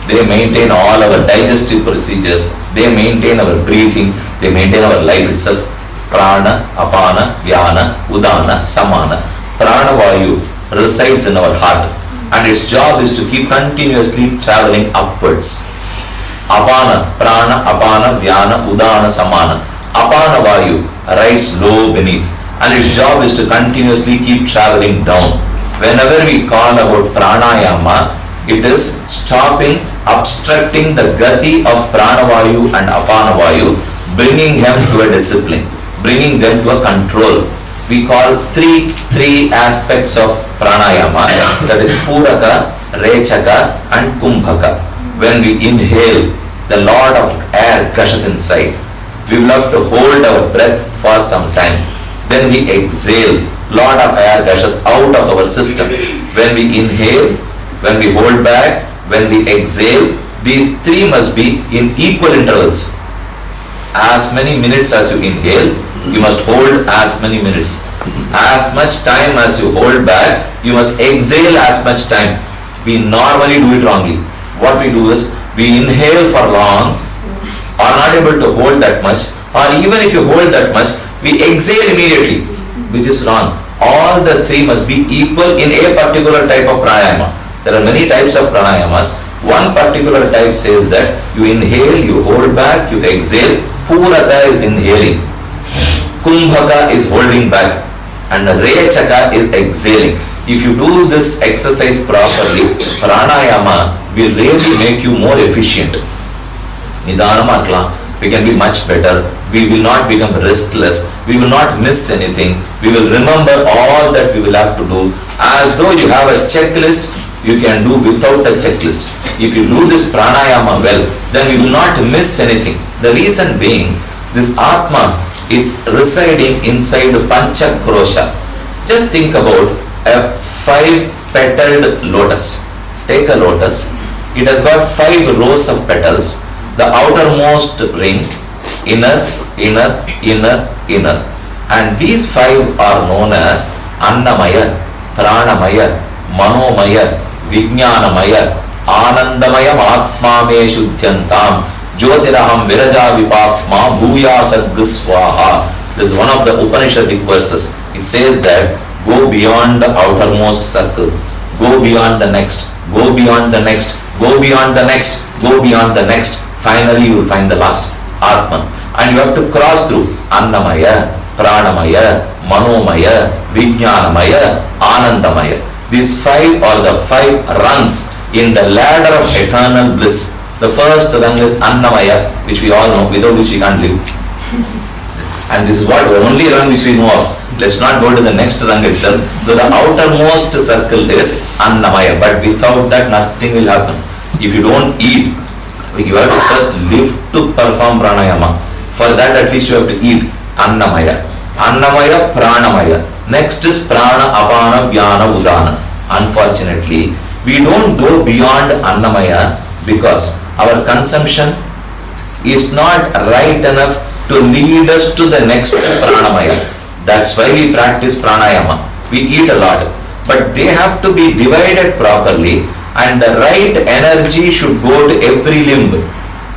they maintain all our digestive procedures, they maintain our breathing, they maintain our life itself. Prana, Apana, Vyana, Udana, Samana. Prana Vayu resides in our heart, and its job is to keep continuously traveling upwards. Apana, Prana, Apana, Vyana, Udana, Samana. Apana Vayu rides low beneath, and its job is to continuously keep traveling down. Whenever we call about pranayama, it is stopping, obstructing the gati of pranavayu and apanavayu, bringing them to a discipline, bringing them to a control. We call three aspects of pranayama, that is puraka, rechaka and kumbhaka. When we inhale, the lot of air gushes inside. We will have to hold our breath for some time. Then we exhale, lot of air gushes out of our system. When we inhale, when we hold back, when we exhale, these 3 must be in equal intervals. As many minutes as you inhale, you must hold as many minutes. As much time as you hold back, you must exhale as much time. We normally do it wrongly. What we do is, we inhale for long, are not able to hold that much, or even if you hold that much, we exhale immediately, which is wrong. All the 3 must be equal in a particular type of pranayama. There are many types of pranayamas. One particular type says that you inhale, you hold back, you exhale. Puraka is inhaling, Kumbhaka is holding back, and Rechaka is exhaling. If you do this exercise properly, pranayama will really make you more efficient. Nidanamatla, we can be much better. We will not become restless. We will not miss anything. We will remember all that we will have to do. As though you have a checklist, you can do without a checklist. If you do this pranayama well, then we will not miss anything. The reason being, this Atma is residing inside Pancha Krosha. Just think about a 5-petaled lotus. Take a lotus. It has got 5 rows of petals. The outermost ring, inner, and these 5 are known as Annamaya, Pranamaya, Manomaya, Vijnanamaya, Anandamaya Atma me Shuddhyantam, Jyotiraham Viraja Vipapma Bhuyasag Swaha. This is one of the Upanishadic verses. It says that go beyond the outermost circle, go beyond the next, go beyond the next, go beyond the next, go beyond the next. Finally you will find the last, Atman. And you have to cross through Annamaya, Pranamaya, Manomaya, Vijnanamaya, Anandamaya. These 5 are the 5 rungs in the ladder of eternal bliss. The first rung is Annamaya, which we all know, without which we can't live. And this is what the only rung which we know of. Let's not go to the next rung itself. So the outermost circle is Annamaya, but without that nothing will happen. If you don't eat, you have to first live to perform pranayama. For that at least you have to eat. Annamaya. Annamaya, Pranamaya. Next is Prana, Apana, Vyana, Udana. Unfortunately, we don't go beyond Annamaya because our consumption, is not right enough to lead us to the next pranamaya. That's why we practice pranayama. We eat a lot, but they have to be divided properly, and the right energy should go to every limb.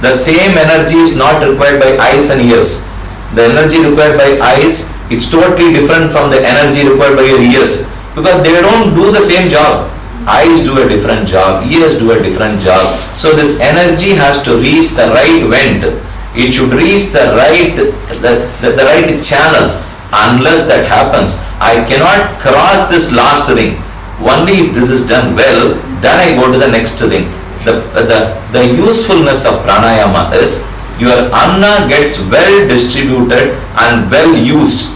The same energy is not required by eyes and ears. The energy required by eyes, it's totally different from the energy required by your ears, because they don't do the same job. Eyes do a different job, ears do a different job. So this energy has to reach the right vent. It should reach the right channel. Unless that happens, I cannot cross this last ring. Only if this is done well, then I go to the next ring. The usefulness of pranayama is your anna gets well distributed and well used.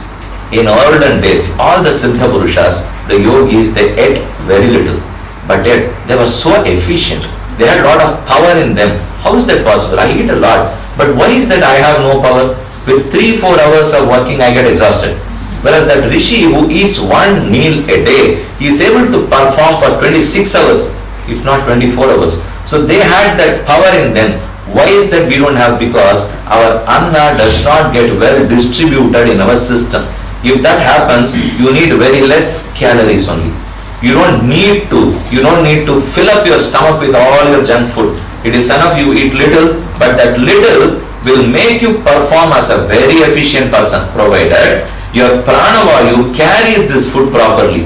In olden days, all the Siddha Purushas, the yogis, they ate very little, but yet they were so efficient. They had a lot of power in them. How is that possible? I eat a lot, but why is that I have no power? With 3-4 hours of working, I get exhausted. Whereas that rishi who eats one meal a day, he is able to perform for 26 hours, if not 24 hours. So they had that power in them. Why is that we don't have? Because our anna does not get well distributed in our system. If that happens, you need very less calories only. You don't need to fill up your stomach with all your junk food. It is enough you eat little, but that little will make you perform as a very efficient person, provided your pranavayu carries this food properly.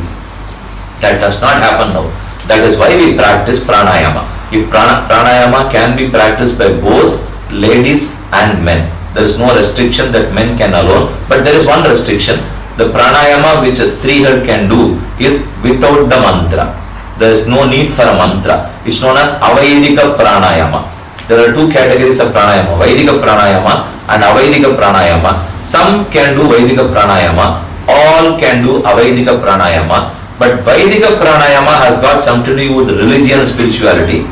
That does not happen now. That is why we practice pranayama. If pranayama can be practiced by both ladies and men, there is no restriction that men can alone, but there is one restriction. The pranayama which a Strihad can do is without the mantra. There is no need for a mantra. It's known as avaidika pranayama. There are two categories of pranayama, Vaidika pranayama and Avaidika pranayama. Some can do Vaidika pranayama, all can do Avaidika pranayama, but Vaidika pranayama has got something to do with religion and spirituality,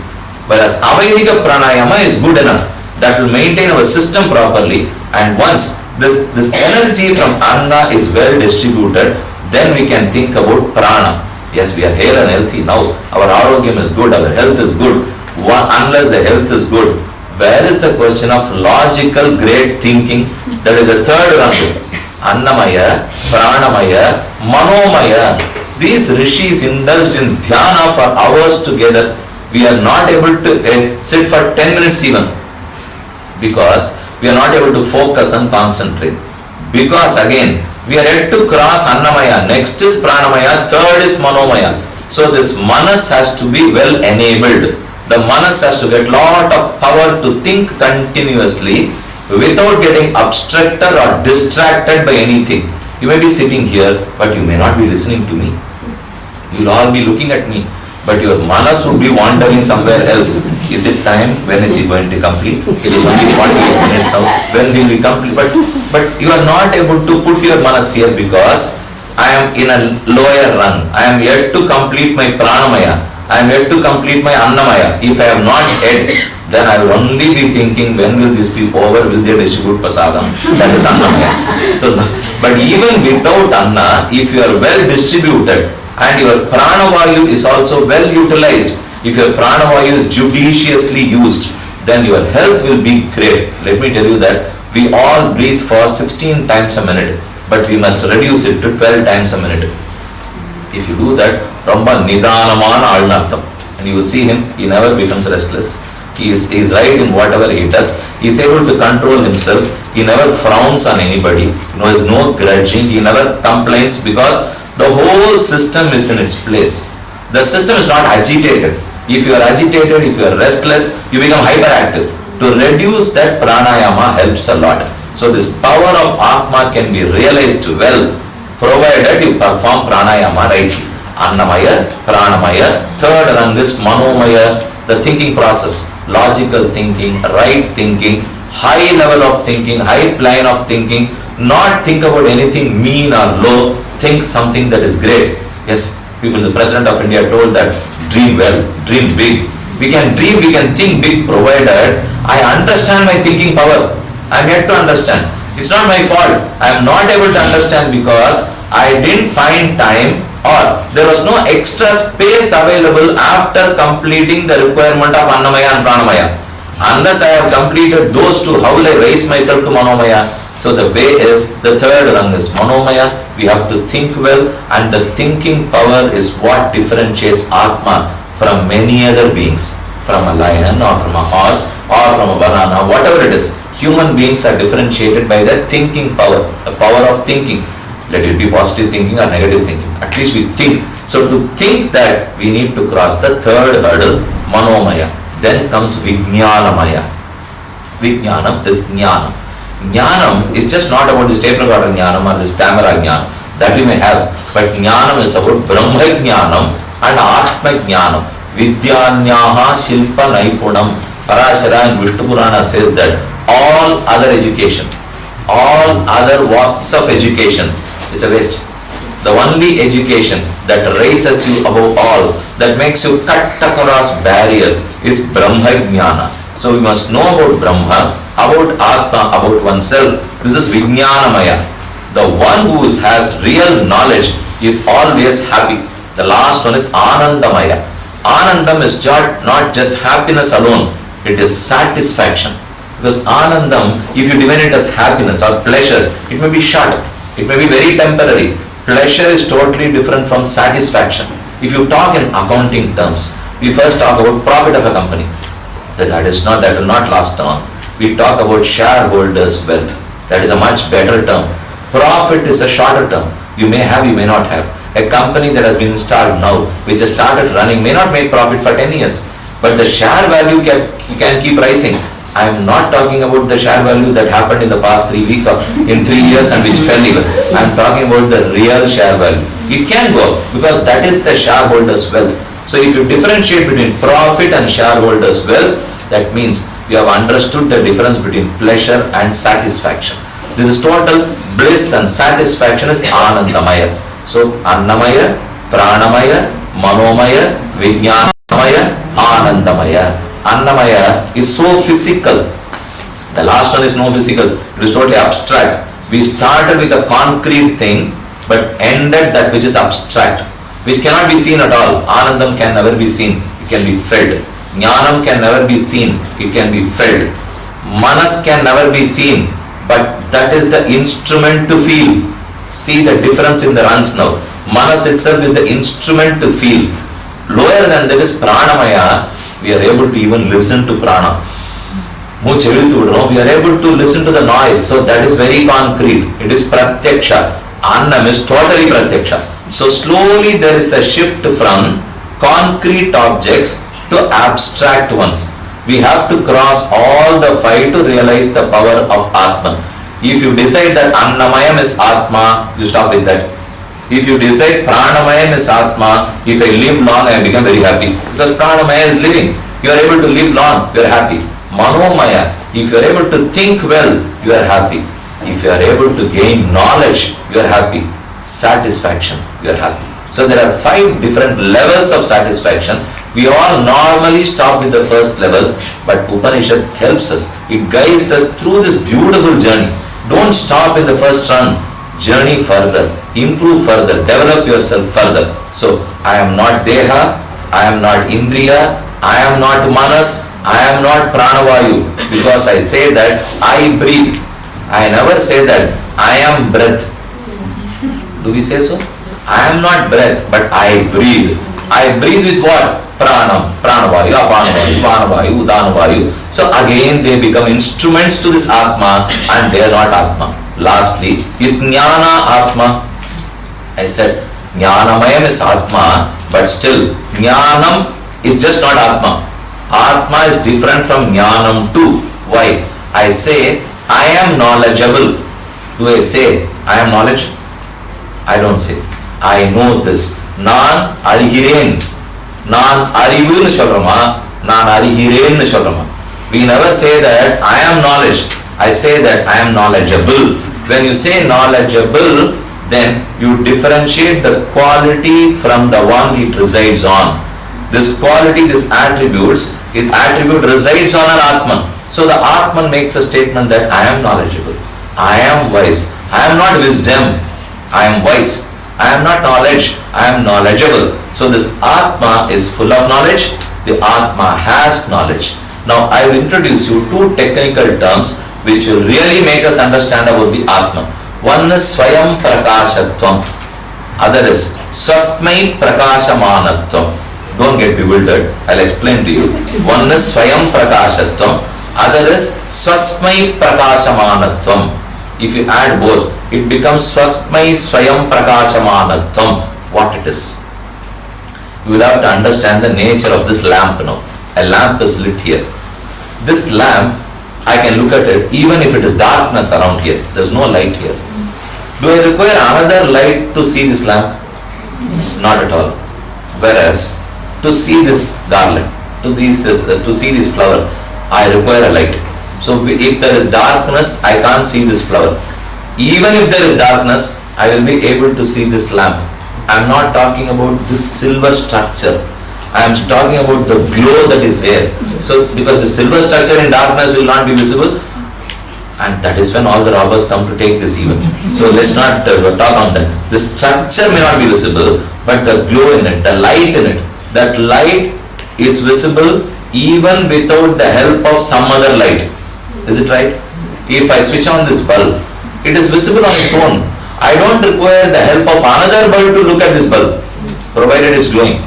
whereas Avaidika pranayama is good enough. That will maintain our system properly, and once this energy from anna is well distributed, then we can think about prana. Yes, we are hale and healthy now. Our arogyam is good, our health is good. Unless the health is good, where is the question of logical great thinking? That is the third ranga. Annamaya, Pranamaya, Manomaya. These rishis indulged in dhyana for hours together. We are not able to sit for 10 minutes even, because we are not able to focus and concentrate. Because again, we are yet to cross Annamaya. Next is Pranamaya, third is Manomaya. So this manas has to be well enabled. The manas has to get lot of power to think continuously without getting obstructed or distracted by anything. You may be sitting here, but you may not be listening to me. You will all be looking at me, but your manas would be wandering somewhere else. Is it time? When is he going to complete? It is only 48 minutes now. When will we complete? But you are not able to put your manas here, because I am in a lower run. I am yet to complete my pranamaya. I am yet to complete my annamaya. If I have not yet, then I will only be thinking, when will this be over? Will they distribute prasadam? That is annamaya. So, but even without anna, if you are well distributed and your pranavayu is also well utilized, if your pranavayu is judiciously used, then your health will be great. Let me tell you that we all breathe for 16 times a minute, but we must reduce it to 12 times a minute. If you do that, Ramba Nidanaman Alnartham, and you will see him, he never becomes restless. He is right in whatever he does. He is able to control himself. He never frowns on anybody. There is no grudging. He never complains, because the whole system is in its place. The system is not agitated. If you are agitated, if you are restless, you become hyperactive. To reduce that, pranayama helps a lot. So this power of Atma can be realized well, provided you perform pranayama rightly. Annamaya, Pranamaya, third rung is Manomaya, the thinking process, logical thinking, right thinking, high level of thinking, high plane of thinking, not think about anything mean or low, think something that is great. Yes, people, the President of India told that dream well, dream big. We can dream, we can think big, provided I understand my thinking power. I am yet to understand. It's not my fault. I am not able to understand because I didn't find time, or there was no extra space available after completing the requirement of Annamaya and Pranamaya. Unless I have completed those two, how will I raise myself to Manomaya? So the way is, the third rung is Manomaya. We have to think well, and this thinking power is what differentiates Atma from many other beings. From a lion or from a horse or from a banana, whatever it is. Human beings are differentiated by their thinking power, the power of thinking. Let it be positive thinking or negative thinking. At least we think. So to think that, we need to cross the third hurdle, Manomaya. Then comes Vijnanamaya. Vijnanam is Jnana. Jnanam is just not about this tape recorder Jnanam or this camera Jnanam. That you may have. But Jnanam is about Brahma Jnanam and Atma Jnanam. Vidyanyaha Shilpa Naipunam. Parashara and Vishnu Purana says that all other education, all other walks of education is a waste. The only education that raises you above all, that makes you cut across barrier, is Brahma Jnana. So we must know about Brahma, about Atma, about oneself. This is Vijnanamaya. The one who has real knowledge is always happy. The last one is Anandamaya. Anandam is not just happiness alone, it is satisfaction. Because Anandam, if you define it as happiness or pleasure, it may be short, it may be very temporary. Pleasure is totally different from satisfaction. If you talk in accounting terms, we first talk about profit of a company. That will not last long. We talk about shareholders' wealth. That is a much better term. Profit is a shorter term. You may have, you may not have. A company that has been installed now, which has started running, may not make profit for 10 years. But the share value can keep rising. I am not talking about the share value that happened in the past 3 weeks or in 3 years and which fell even. I am talking about the real share value. It can go up because that is the shareholders' wealth. So if you differentiate between profit and shareholders' wealth, that means you have understood the difference between pleasure and satisfaction. This is total bliss, and satisfaction is Anandamaya. So Annamaya, Pranamaya, Manomaya, Vijnanamaya, Anandamaya. Annamaya is so physical. The last one is no physical. It is totally abstract. We started with a concrete thing, but ended that which is abstract, which cannot be seen at all. Anandam can never be seen. It can be felt. Jnanam can never be seen. It can be felt. Manas can never be seen, but that is the instrument to feel. See the difference in the runs now. Manas itself is the instrument to feel. Lower than that is Pranamaya. We are able to even listen to Prana. We are able to listen to the noise. So that is very concrete. It is Pratyaksha. Annam is totally Pratyaksha. So slowly there is a shift from concrete objects to abstract ones. We have to cross all the five to realize the power of Atma. If you decide that Annamayam is Atma, you stop with that. If you decide Pranamayam is Atma, if I live long, I become very happy. Because Pranamaya is living. You are able to live long, you are happy. Manomaya, if you are able to think well, you are happy. If you are able to gain knowledge, you are happy. Satisfaction, you are happy. So there are 5 different levels of satisfaction. We all normally stop with the first level, but Upanishad helps us. It guides us through this beautiful journey. Don't stop in the first run. Journey further, improve further, develop yourself further. So, I am not Deha, I am not Indriya, I am not Manas, I am not Pranavayu, because I say that I breathe. I never say that I am breath. Do we say so? I am not breath, but I breathe. I breathe with what? Pranam, Pranavayu, Apanavayu, Panavayu, Udanavayu. So again they become instruments to this Atma, and they are not Atma. Lastly, is Jnana Atma. I said Jnanamayam is Atma, but still Jnanam is just not Atma. Atma is different from Jnanam too. Why? I say I am knowledgeable. Do I say I am knowledge? I don't say. I know this. Naan arihiren. Naan arivunu solrama. Naan arihiren solrama. We never say that I am knowledge. I say that I am knowledgeable. When you say knowledgeable, then you differentiate the quality from the one it resides on. This quality, this attributes, its attribute resides on an Atman. So the Atman makes a statement that I am knowledgeable. I am wise. I am not wisdom. I am wise. I am not knowledge. I am knowledgeable. So this Atma is full of knowledge. The Atma has knowledge. Now I will introduce you two technical terms which will really make us understand about the Atma. One is Swayam Prakashatvam, other is Swasmai Prakashamanatvam. Don't get bewildered, I'll explain to you. One is Swayam Prakashatvam, other is Swasmai Prakashamanatvam. If you add both, it becomes Swasmai Swayam Prakashamanatvam. What it is? You will have to understand the nature of this lamp now. A lamp is lit here. This lamp, I can look at it even if it is darkness around here. There is no light here. Do I require another light to see this lamp? Not at all. Whereas, to see this garland, to see this flower, I require a light. So if there is darkness, I can't see this flower. Even if there is darkness, I will be able to see this lamp. I am not talking about this silver structure. I am talking about the glow that is there. So because the silver structure in darkness will not be visible, and that is when all the robbers come to take this even. So let's not talk on that. The structure may not be visible, but the glow in it, the light in it, that light is visible even without the help of some other light. Is it right? If I switch on this bulb, it is visible on its own. I don't require the help of another bulb to look at this bulb, provided it's glowing.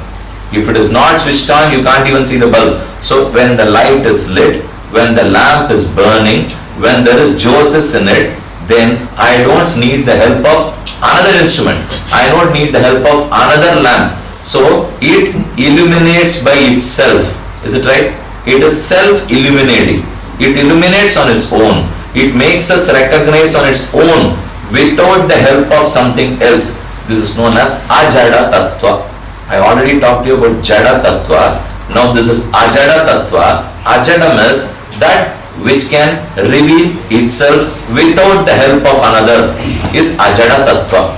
If it is not switched on, you can't even see the bulb. So when the light is lit, when the lamp is burning, when there is jyotis in it, then I don't need the help of another instrument. I don't need the help of another lamp. So it illuminates by itself. Is it right? It is self-illuminating. It illuminates on its own. It makes us recognize on its own without the help of something else. This is known as Ajada Tattva. I already talked to you about Jada Tattva. Now this is Ajada Tattva. Ajadam is that which can reveal itself without the help of another is Ajada Tattva.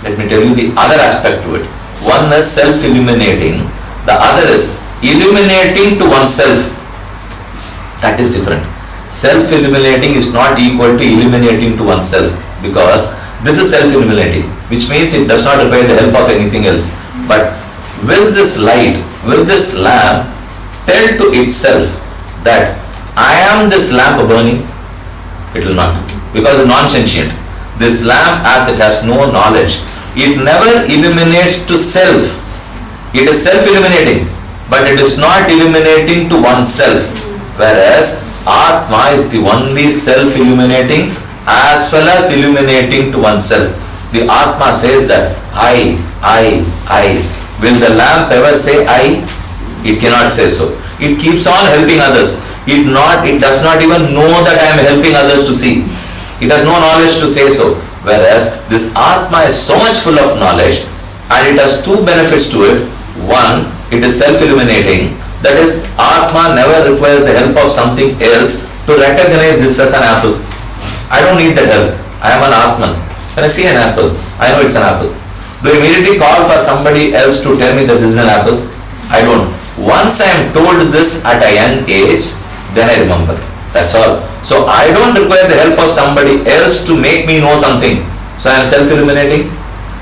Let me tell you the other aspect to it. One is self-illuminating. The other is illuminating to oneself. That is different. Self-illuminating is not equal to illuminating to oneself, because this is self-illuminating, which means it does not require the help of anything else. But will this light, will this lamp tell to itself that I am this lamp burning? It will not, because it's non-sentient. This lamp, as it has no knowledge, it never illuminates to self. It is self-illuminating, but it is not illuminating to oneself. Whereas Atma is the only self-illuminating as well as illuminating to oneself. The Atma says that I. Will the lamp ever say I? It cannot say so. It keeps on helping others. It does not even know that I am helping others to see. It has no knowledge to say so. Whereas this Atma is so much full of knowledge, and it has two benefits to it. One, it is self-illuminating. That is, Atma never requires the help of something else to recognize this as an apple. I don't need that help. I am an Atman. When I see an apple, I know it's an apple. Do I immediately call for somebody else to tell me that this is an apple? I don't. Once I am told this at a young age, then I remember. That's all. So I don't require the help of somebody else to make me know something. So I am self-illuminating.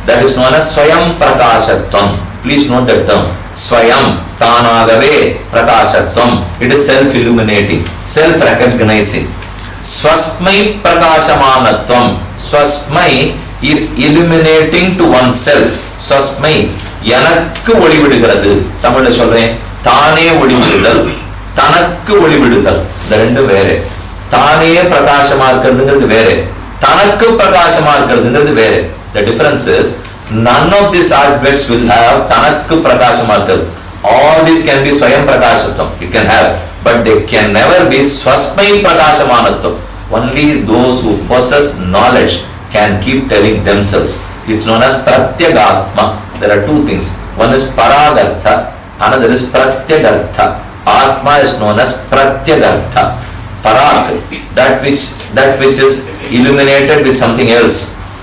That is known as Swayam Prakashatvam. Please note that term. Swayam Tanagave Prakashatvam. It is self-illuminating, self-recognizing. Swasmai Prakashamanatvam. Swasmai is illuminating to oneself. Swasmai எனக்கு ஒளி விடுகிறது. தமிழ்ல சொல்றேன், தானே ஒளி விடுதல், தனக்கு ஒளி விடுதல். இந்த ரெண்டு வேற. தானே பிரகாசமா இருக்கிறதுங்கிறது வேற, தனக்கு பிரகாசமா இருக்கிறதுங்கிறது வேற. The difference is none of these aspects will have tanakku prakashamarkal. All these can be swayam prakashatvam. It can have, but they can never be swasmai prakashamanatvam. Only those who possess knowledge can keep telling themselves. It's known as pratyagatma. There are two things. One is paragartha, another is pratyagartha. Atma is known as pratyagartha. Parag, that which is illuminated with something else.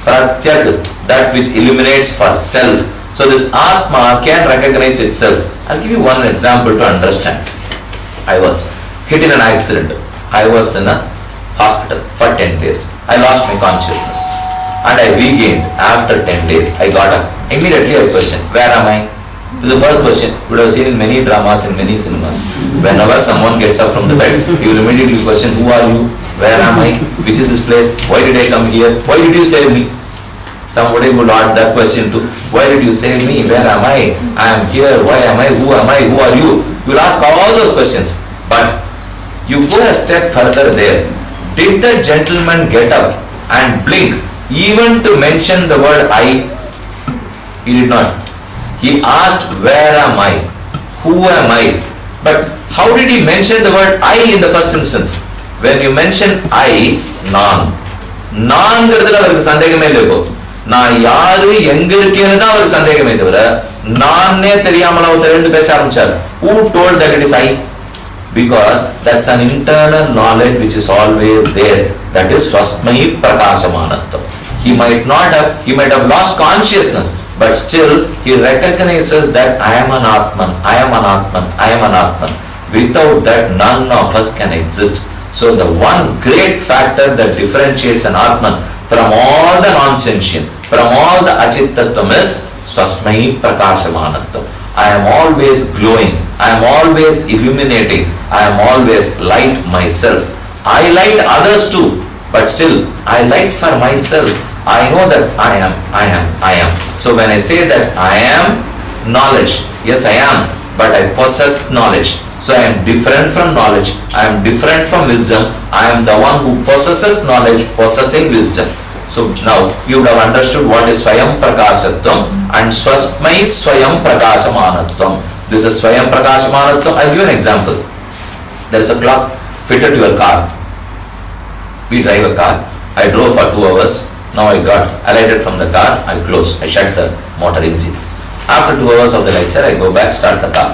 Pratyag, that which illuminates for self. So this Atma can recognize itself. I'll give you one example to understand. I was hit in an accident. I was in a hospital for 10 days. I lost my consciousness. And I regained after 10 days. I got up. Immediately I questioned, where am I? This is the first question. You would have seen in many dramas, in many cinemas. Whenever someone gets up from the bed, he will immediately question, who are you? Where am I? Which is this place? Why did I come here? Why did you save me? Somebody would ask that question too. Why did you save me? Where am I? I am here. Why am I? Who am I? Who are you? You will ask all those questions. But you go a step further there. Did the gentleman get up and blink even to mention the word I? He did not. He asked, where am I? Who am I? But how did he mention the word I in the first instance? When you mention I, நான் நான்ங்கிறதுல அவருக்கு சந்தேகமே இல்லை. இப்போ நான் யாரு எங்க இருக்கேன்னு தான் அவருக்கு சந்தேகமே தவிர நானே தெரியாமல் அவர் ரெண்டு பேச ஆரம்பிச்சார். Who told that it is I? Because that's an internal knowledge which is always there. That is Swasmai Prakasamanatvam. He might have lost consciousness, but still he recognizes that I am an Atman, I am an Atman, I am an Atman. Without that, none of us can exist. So the one great factor that differentiates an Atman from all the non-sentient, from all the Achittatvam is Swasmai Prakasamanatvam. I am always glowing, I am always illuminating, I am always light myself. I light others too, but still I light for myself. I know that I am. So when I say that I am knowledge, yes I am, but I possess knowledge. So I am different from knowledge, I am different from wisdom, I am the one who possesses knowledge, possessing wisdom. So now you would have understood what is Swayam Prakasatvam and Swasmai Swayam Prakasamanatvam. This is Swayam Prakasamanatvam. I'll give an example. There is a clock fitted to your car. We drive a car. I drove for 2 hours. Now I got alighted from the car. I close. I shut the motor engine. After 2 hours of the lecture, I go back, start the car.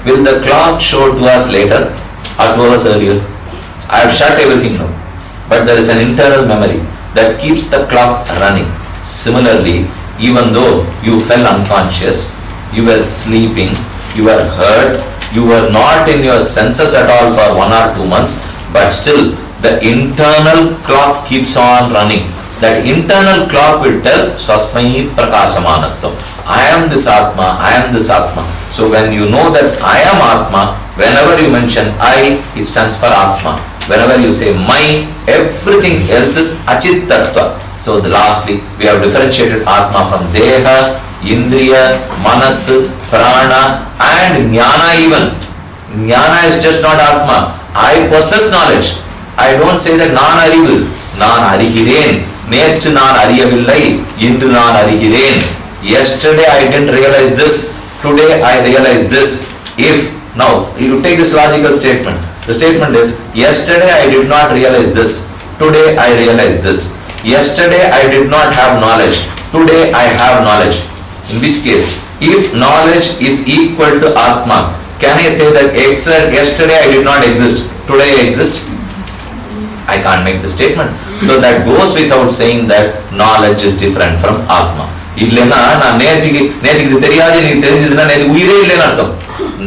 Will the clock show 2 hours later or 2 hours earlier? I have shut everything now. But there is an internal memory that keeps the clock running. Similarly, even though you fell unconscious, you were sleeping, you were hurt, you were not in your senses at all for 1 or 2 months, but still the internal clock keeps on running. That internal clock will tell Swasmai Prakasamanatvam. I am this Atma, I am this Atma. So when you know that I am Atma, whenever you mention I, it stands for Atma. Whenever you say my, everything else is Achittatva. So lastly, we have differentiated Atma from Deha, Indriya, Manas, Prana and Jnana even. Jnana is just not Atma. I possess knowledge. I don't say that நான் அறிவு. நான் அறிகிறேன். நேற்று நான் அறியவில்லை. இன்று நான் அறிகிறேன். Yesterday I didn't realize this. Today I realize this. If, now you take this logical statement. The statement is, yesterday I did not realize this. Today I realize this. Yesterday I did not have knowledge. Today I have knowledge. In which case, if knowledge is equal to Atma, can I say that yesterday I did not exist, today I exist? I can't make the statement. So that goes without saying that knowledge is different from Atma. இல்லைன்னா நான் நேற்றுக்கு இது தெரியாது நீங்க தெரிஞ்சதுன்னா நேற்றுக்கு உயிரே இல்லைன்னு அர்த்தம்.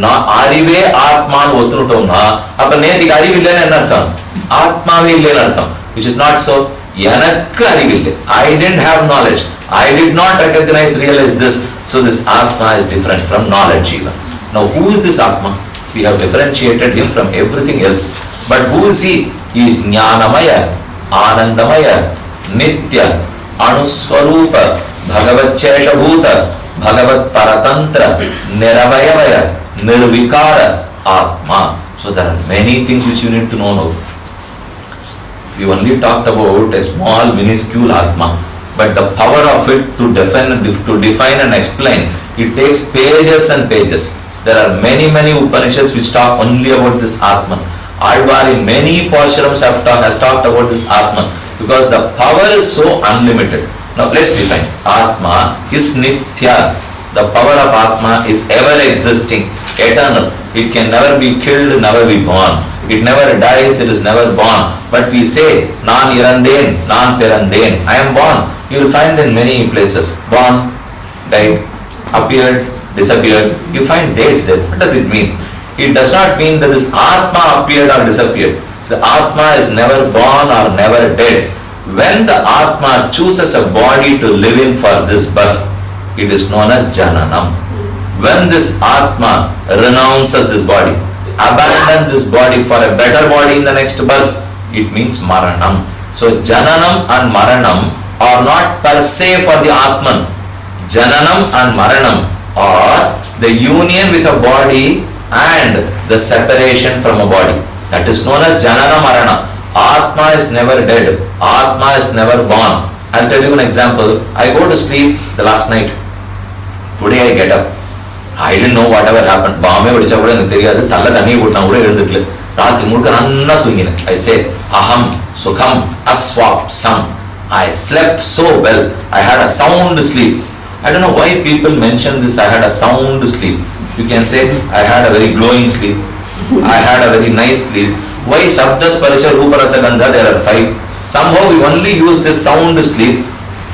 நான் அறிவே ஆத்மான்னு ஒத்துட்டோம்னா அப்ப நேற்றுக்கு அறிவு இல்லைன்னு என்ன அர்த்தம்? ஆத்மாவே இல்லைன்னு அர்த்தம். Which is not so. எனக்கு அறிவில்லை. I didn't have knowledge. I did not realize this. So this Atma is different from knowledge even. Now who is this Atma? We have differentiated him from everything else. But who is he? He is Jnanamaya, Anandamaya, Nitya, Anuswarupa, Bhagavat Cheshabhuta, Bhagavat Paratantra, Niravayavaya, Nirvikara, Atma. So there are many things which you need to know now. We only talked about a small minuscule Atma, but the power of it to define and explain, it takes pages and pages. There are many Upanishads which talk only about this Atman. Alvar in many Pashrams has talked about this Atman because the power is so unlimited. Now let's define. Atma is Nitya. The power of Atma is ever existing, eternal. It can never be killed, never be born. It never dies, it is never born. But we say, Nan irandhen, Nan pirandhen. I am born. You will find in many places. Born, died, appeared, disappeared. You find dates there. What does it mean? It does not mean that this Atma appeared or disappeared. The Atma is never born or never dead. When the Atma chooses a body to live in for this birth, it is known as Jananam. When this Atma renounces this body, abandon this body for a better body in the next birth, it means Maranam. So Jananam and Maranam are not per se for the Atman. Jananam and Maranam are the union with a body and the separation from a body. That is known as Janana Marana. Atma is never dead. Atma is never born. I'll tell you an example. I go to sleep the last night. Today I get up. I didn't know whatever happened. I say, Aham, Sukham, Aswap, Sam. I slept so well. I had a sound sleep. I don't know why people mention this. I had a sound sleep. You can say, I had a very glowing sleep. I had a very nice sleep. Why Shabda, Sparisha, Rupa, Rasa, Gandha, there are 5. Somehow we only use this sound sleep.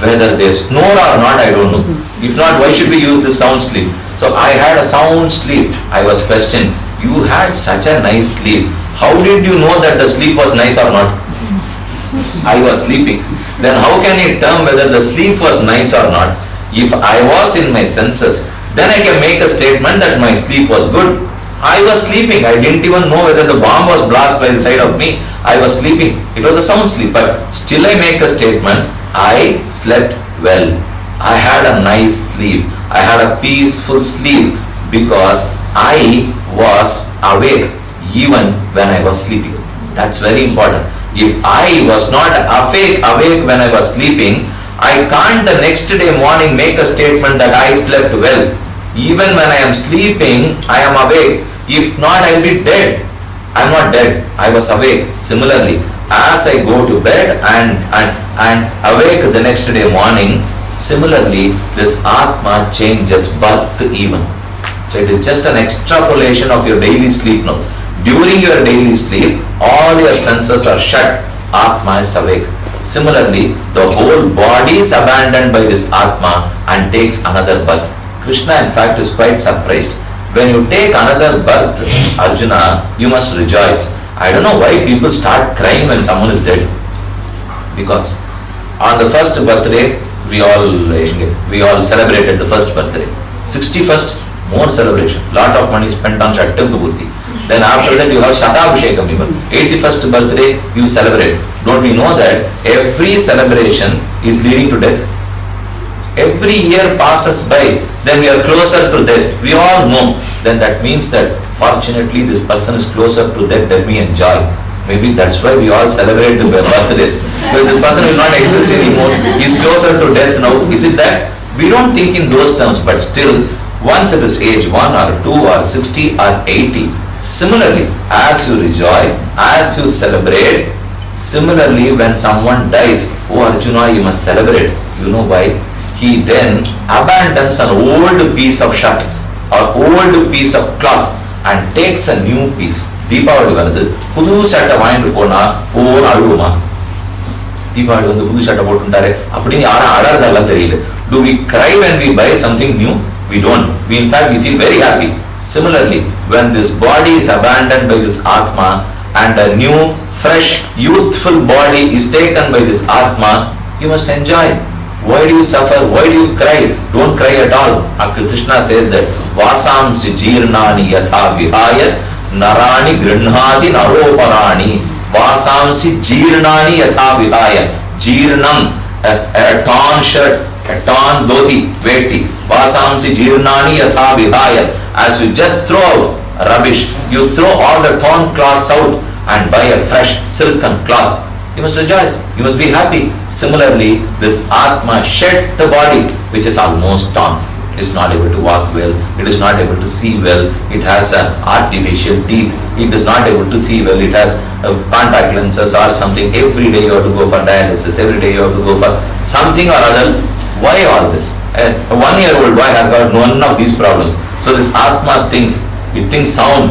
Whether they snore or not, I don't know. If not, why should we use this sound sleep? So I had a sound sleep. I was questioned, you had such a nice sleep. How did you know that the sleep was nice or not? I was sleeping. Then how can you term whether the sleep was nice or not? If I was in my senses, then I can make a statement that my sleep was good. I was sleeping. I didn't even know whether the bomb was blasted by the side of me. I was sleeping. It was a sound sleep. But still I make a statement, I slept well. I had a nice sleep. I had a peaceful sleep because I was awake even when I was sleeping. That's very important. If I was not awake when I was sleeping, I can't the next day morning make a statement that I slept well. Even when I am sleeping, I am awake. If not, I will be dead. I am not dead. I was awake. Similarly, as I go to bed and awake the next day morning, similarly, this Atma changes birth even. So it is just an extrapolation of your daily sleep now. During your daily sleep, all your senses are shut. Atma is awake. Similarly, the whole body is abandoned by this Atma and takes another birth. Krishna, in fact, is quite surprised. When you take another birth, Arjuna, you must rejoice. I don't know why people start crying when someone is dead. Because on the first birthday, we all celebrated the first birthday. 61st, more celebration. Lot of money spent on Shattabhuti. Then after that you have Shatabhishekam even. 81st birthday you celebrate. Don't we know that every celebration is leading to death? Every year passes by, then we are closer to death. We all know. Then that means that fortunately this person is closer to death than me and joy. Maybe that's why we all celebrate the birthdays. Because this person will not exist anymore. He is closer to death now. Is it that? We don't think in those terms, but still, once it is age 1 or 2 or 60 or 80, similarly, as you rejoice, as you celebrate, similarly when someone dies, oh Arjuna, you must celebrate. You know why? He then abandons an old piece of shirt or old piece of cloth and takes a new piece. Deepavali varudhu, pudu shirt vaangidu pona over aluvuma. Deepavali vandu pudu shirt potuntare appadinu yaara aladradalla theriyala. Do we cry when we buy something new? We don't. We in fact we feel very happy. Similarly, when this body is abandoned by this Atma and a new, fresh, youthful body is taken by this Atma, you must enjoy. Why do you suffer? Why do you cry? Don't cry at all. Krishna says that Vasamsi jirnani yatha vihaya narani grinhati naroparani. Vasamsi jirnani yatha vihaya. Jirnam, a torn shirt, a torn dhoti, veti. Vasamsi jirnani yatha vihaya. As you just throw out rubbish, you throw all the torn cloths out and buy a fresh silken cloth. You must rejoice. You must be happy. Similarly, this Atma sheds the body which is almost torn. It is not able to walk well. It is not able to see well. It has artificial teeth. It is not able to see well. It has contact lenses or something. Every day you have to go for dialysis. Every day you have to go for something or other. Why all this? A 1-year-old boy has got none of these problems. So this Atma thinks, it thinks sound,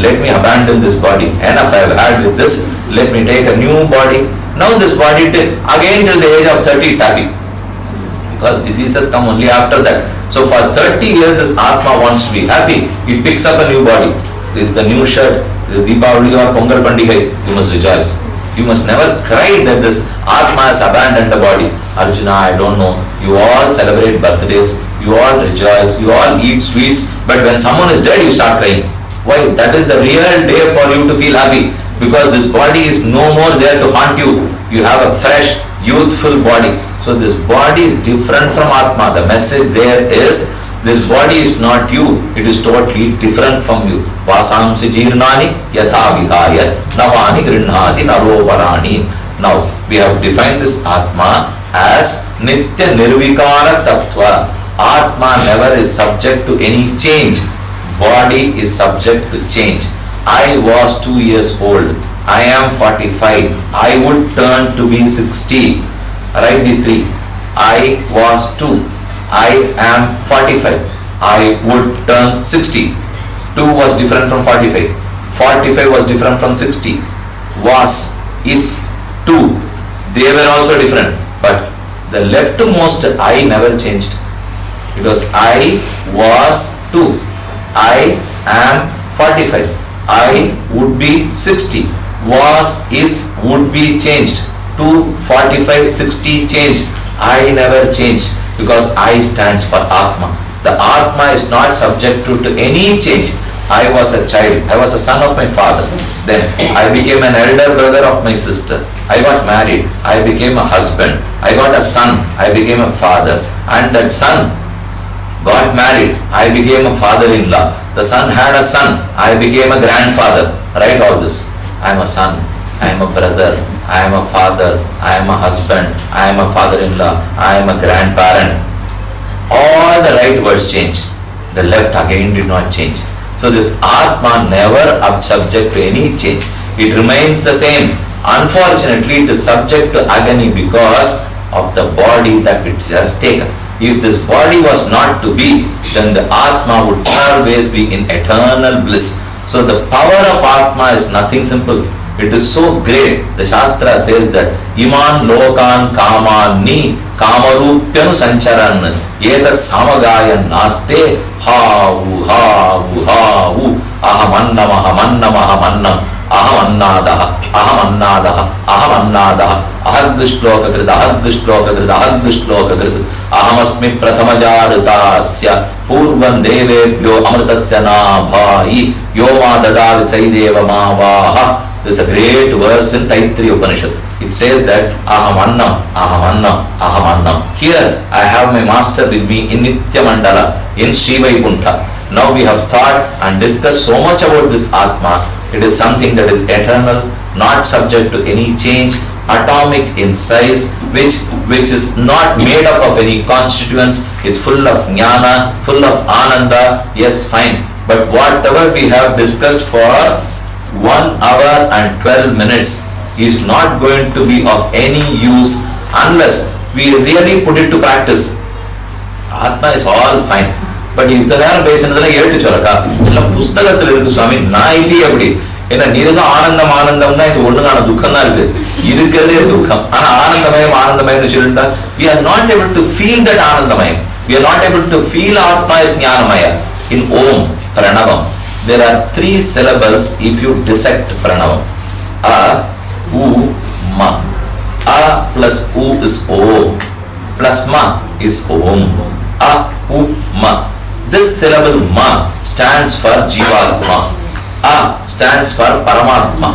let me abandon this body. Enough I have had with this. Let me take a new body. Now this body again till the age of 30 it's happy. Because diseases come only after that. So for 30 years this Atma wants to be happy. It picks up a new body. This is the new shirt. This is Deepavali or Pongal Pandigai. You must rejoice. You must never cry that this Atma has abandoned the body. Arjuna, I don't know. You all celebrate birthdays, you all rejoice, you all eat sweets, but when someone is dead, you start crying. Why? That is the real day for you to feel happy, because this body is no more there to haunt you. You have a fresh, youthful body. So this body is different from Atma. The message there is, this body is not you, it is totally different from you. Vasamsi jirnani yatha vihaya navani grinhati narovarani. Now we have defined this Atma as Nitya Nirvikara Tattva. Atma never is subject to any change. Body is subject to change. I was 2 years old. I am 45. I would turn to be 60. Write these three. I was 2. I am 45. I would turn 60. 2 was different from 45. 45 was different from 60. Was, is, 2. They were also different. But the leftmost I never changed. Because I was 2. I am 45. I would be 60. Was, is, would be changed. 2, 45, 60 changed. I never changed, because I stands for Atma. The Atma is not subject to any change. I was a child. I was a son of my father. Then I became an elder brother of my sister. I got married. I became a husband. I got a son. I became a father. And that son got married. I became a father-in-law. The son had a son. I became a grandfather. Write all this. I am a son. I am a brother. I am a father. I am a husband. I am a father-in-law. I am a grandparent. All the right words change. The left again did not change. So this Atma never subject to any change. It remains the same. Unfortunately, it is subject to agony because of the body that it has taken. If this body was not to be, then the Atma would always be in eternal bliss. So the power of Atma is nothing simple. It is so great. The Shastra says that Iman Lokan Kamani Kamarupyanu Sancharan Yetat Samagayan Naste Havu Havu Havu Ahamannam Ahamannam Ahamannam Ahamannadaha Ahamannadaha Ahamannadaha Ahadvishloka Krita Ahadvishloka Krita Ahadvishloka Krita Ahamasmi Prathamajarutasya Purvan Devebhyo Amritasya Nabhai Yoma Dadal Saideva Mavaha. This is a great verse in Taittiriya Upanishad. It says that Aham Annam, Aham Annam, Aham Annam. Here I have my master with me in Nitya Mandala, in Sri Vaikuntha. Now we have thought and discussed so much about this Atma. It is something that is eternal, not subject to any change, atomic in size, which is not made up of any constituents. It's full of jnana, full of ananda. Yes, fine. But whatever we have discussed for 1 hour and 12 minutes is not going to be of any use unless we really put it to practice. Atma is all fine. But if the நேரம் பேசினதுல ஏட்டு சொல்லக்கா எல்லாம் புஸ்தகத்தில் இருக்கு சுவாமி, நான் இல்லையே அப்படி. ஏன்னா நீதான் ஆனந்தம் ஆனந்தம் தான், இது ஒண்ணுக்கான துக்கம் தான் இருக்கு, இருக்கிறதே துக்கம். ஆனா ஆனந்தமயம் ஆனந்தமயம் சொல்லிட்டா we are not able to feel that ஆனந்தமயம். We are not able to feel Atma is ஞானமய. In Om, Pranavam, there are 3 syllables if you dissect Pranavam. A, U, Ma. A plus U is O, plus Ma is Om. A, U, Ma. This syllable Ma stands for Jivatma. A stands for Paramatma.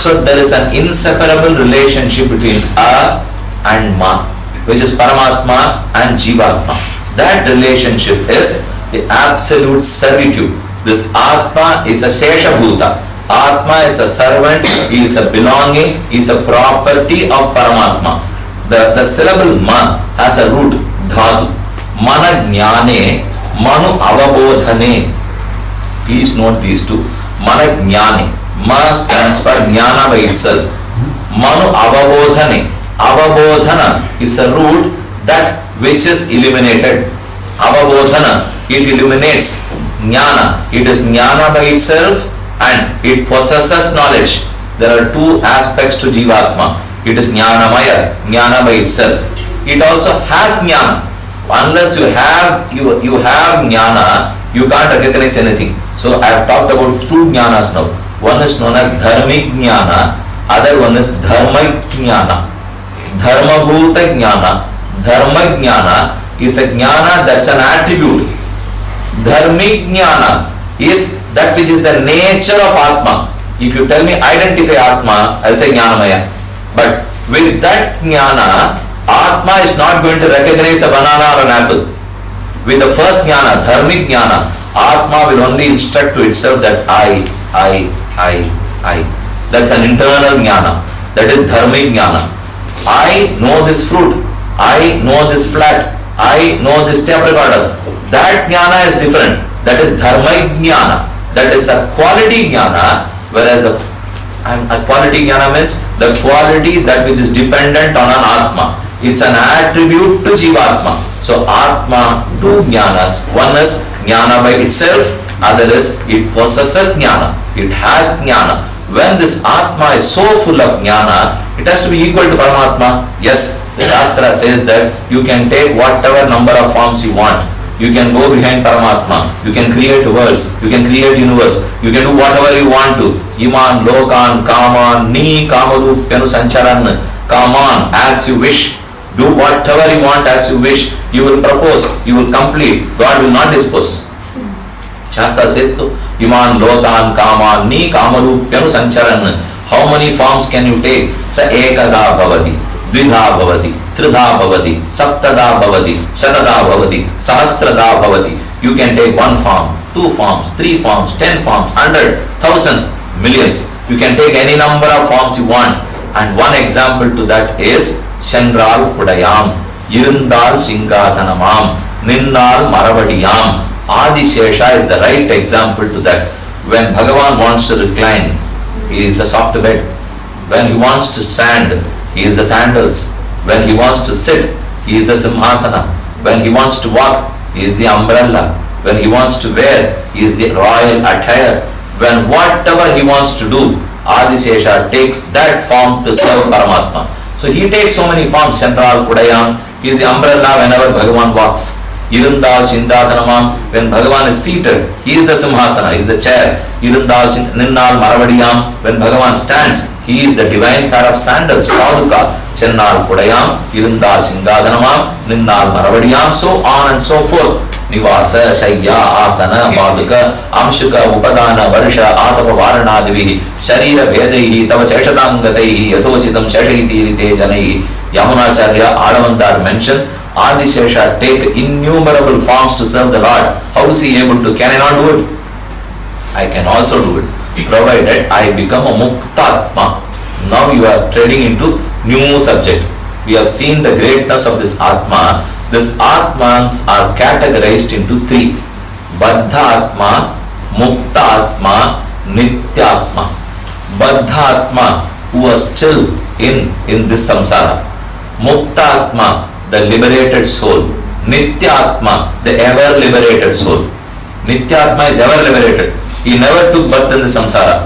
So there is an inseparable relationship between A and Ma, which is Paramatma and Jivatma. That relationship is the absolute servitude. This Atma is a Sheshabhuta. Atma is a servant, he is a belonging, he is a property of Paramatma. The syllable Ma has a root, Dhatu. Mana Jnane, Manu Avabodhane. Please note these two. Mana Jnane. Ma stands for Jnana by itself. Manu Avabodhane. Avabodhana is a root that which is illuminated. Avabodhana, it illuminates. Jnana, it is Jnana by itself and it possesses knowledge. There are 2 aspects to Jivatma. It is Jnanamaya, Jnana by itself. It also has Jnana. Unless you have Jnana, you can't recognize anything. So I have talked about 2 Jnanas now. One is known as Dharmic Jnana Other one is dharma jnana. Dharma bhuta jnana. Dharma jnana is a jnana that's an attribute. Dharmik jnana is that which is the nature of Atma. If you tell me identify Atma, I'll say Jnanamaya. But with that Jnana, Atma is not going to recognize a banana or an apple. With the first Jnana, Dharmik Jnana, Atma will only instruct to itself that I. That's an internal Jnana. That is Dharmik Jnana. I know this fruit. I know this flat. I know this tape recorder. That Jnana is different. That is Dharmik Jnana. That is a quality Jnana, whereas a quality Jnana means the quality that which is dependent on an Atma. It's an attribute to Jivatma. So Atma, two Jnanas. One is Jnana by itself, other is it possesses Jnana. It has Jnana. When this Atma is so full of Jnana, it has to be equal to Paramatma. Yes, the Shastra says that you can take whatever number of forms you want. You can go behind Paramatma. You can create worlds. You can create universe. You can do whatever you want to. Iman, Lokan, Kaman, Ni, Kamaru, Penu Sancharan. Come on, as you wish. Do whatever you want as you wish. You will propose. You will complete. God will not dispose. Shastra says so. Iman, Lokan, Kaman, Ni, Kamaru, Penu Sancharan. How many forms can you take? Sa ekada bhavati, dvidha bhavati, tridha bhavati, saptada bhavati, shatada bhavati, sahasrada bhavati. You can take one form, two forms, three forms, 10 forms, 100, thousands, millions. You can take any number of forms you want. And one example to that is Chandral Pudayam, Irundal Singathanamam, Ninnal Maravadiyam. Adishesha is the right example to that. When Bhagavan wants to recline, he is the soft bed. When he wants to stand, he is the sandals. When he wants to sit, he is the simhasana. When he wants to walk, he is the umbrella. When he wants to wear, he is the royal attire. When whatever he wants to do, Adishesha takes that form to serve Paramatma. So he takes so many forms. Chandral Pudayam, he is the umbrella whenever Bhagavan walks. Irundal Chindathanamam, when Bhagavan is seated, he is the simhasana, he is the chair. Irundal Ninnal Maravadiyam, when Bhagavan stands, he is the divine pair of sandals, Paduka. Chennal Pudayam, Irundal Chindathanamam, Ninnal Maravadiyam, so on and so forth. Nivasa, Shayya, Asana, Paduka, Amshuka, Upadana, Varsha, Atapa Varanadivihi, Sharira Vedahi, Tava Sheshadangataihi, Yathochitam Sheshayiti Rite Janaihi. Yamunacharya Adavandar mentions Adishesha take innumerable forms to serve the Lord. How is he able to? Can I not do it? I can also do it, provided I become a Muktatma. Now you are treading into new subject. We have seen the greatness of this Atma. These Atmans are categorized into three: Baddha Atma, Mukta Atma, Nitya Atma. Baddha Atma, who was still in this samsara. Mukta Atma, the liberated soul. Nitya Atma, the ever liberated soul. Nitya Atma is ever liberated. He never took birth in the samsara.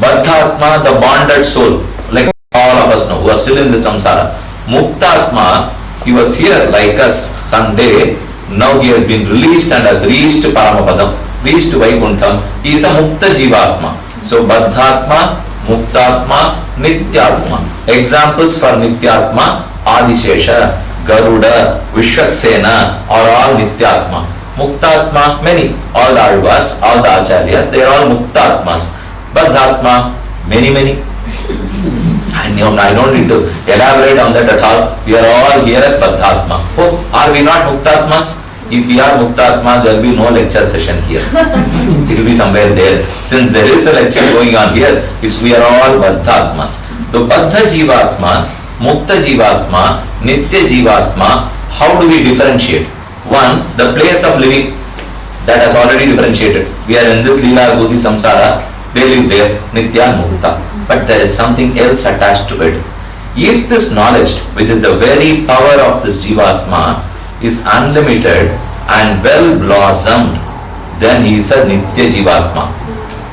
Baddha Atma, the bonded soul, like all of us know, who are still in the samsara. Mukta Atma, he was here like us Sunday. Now he has been released and has reached Paramapadam, reached Vaikuntham. He is a Mukta Jivatma. So Baddha Atma, Mukta Atma, Nitya Atma. Examples for Nitya Atma: Adishesha, Garuda, Vishwaksena are all Nityatma. Muktatma, many, all the Alvas, all the Acharyas, they are all Muktatmas. Baddhatma, many. I don't need to elaborate on that at all. We are all here as Baddhatma. Oh, are we not Muktatmas? If we are Muktatmas, there will be no lecture session here. It will be somewhere there. Since there is a lecture going on here, we are all Baddhatmas. So Baddha Jivatma, Mukta Jivatma, Nitya Jivatma, how do we differentiate? One, the place of living, that has already differentiated. We are in this Leela Bhuti Samsara, they live there, Nitya and Mukta. But there is something else attached to it. If this knowledge, which is the very power of this Jivatma, is unlimited and well blossomed, then he is a Nitya Jivatma.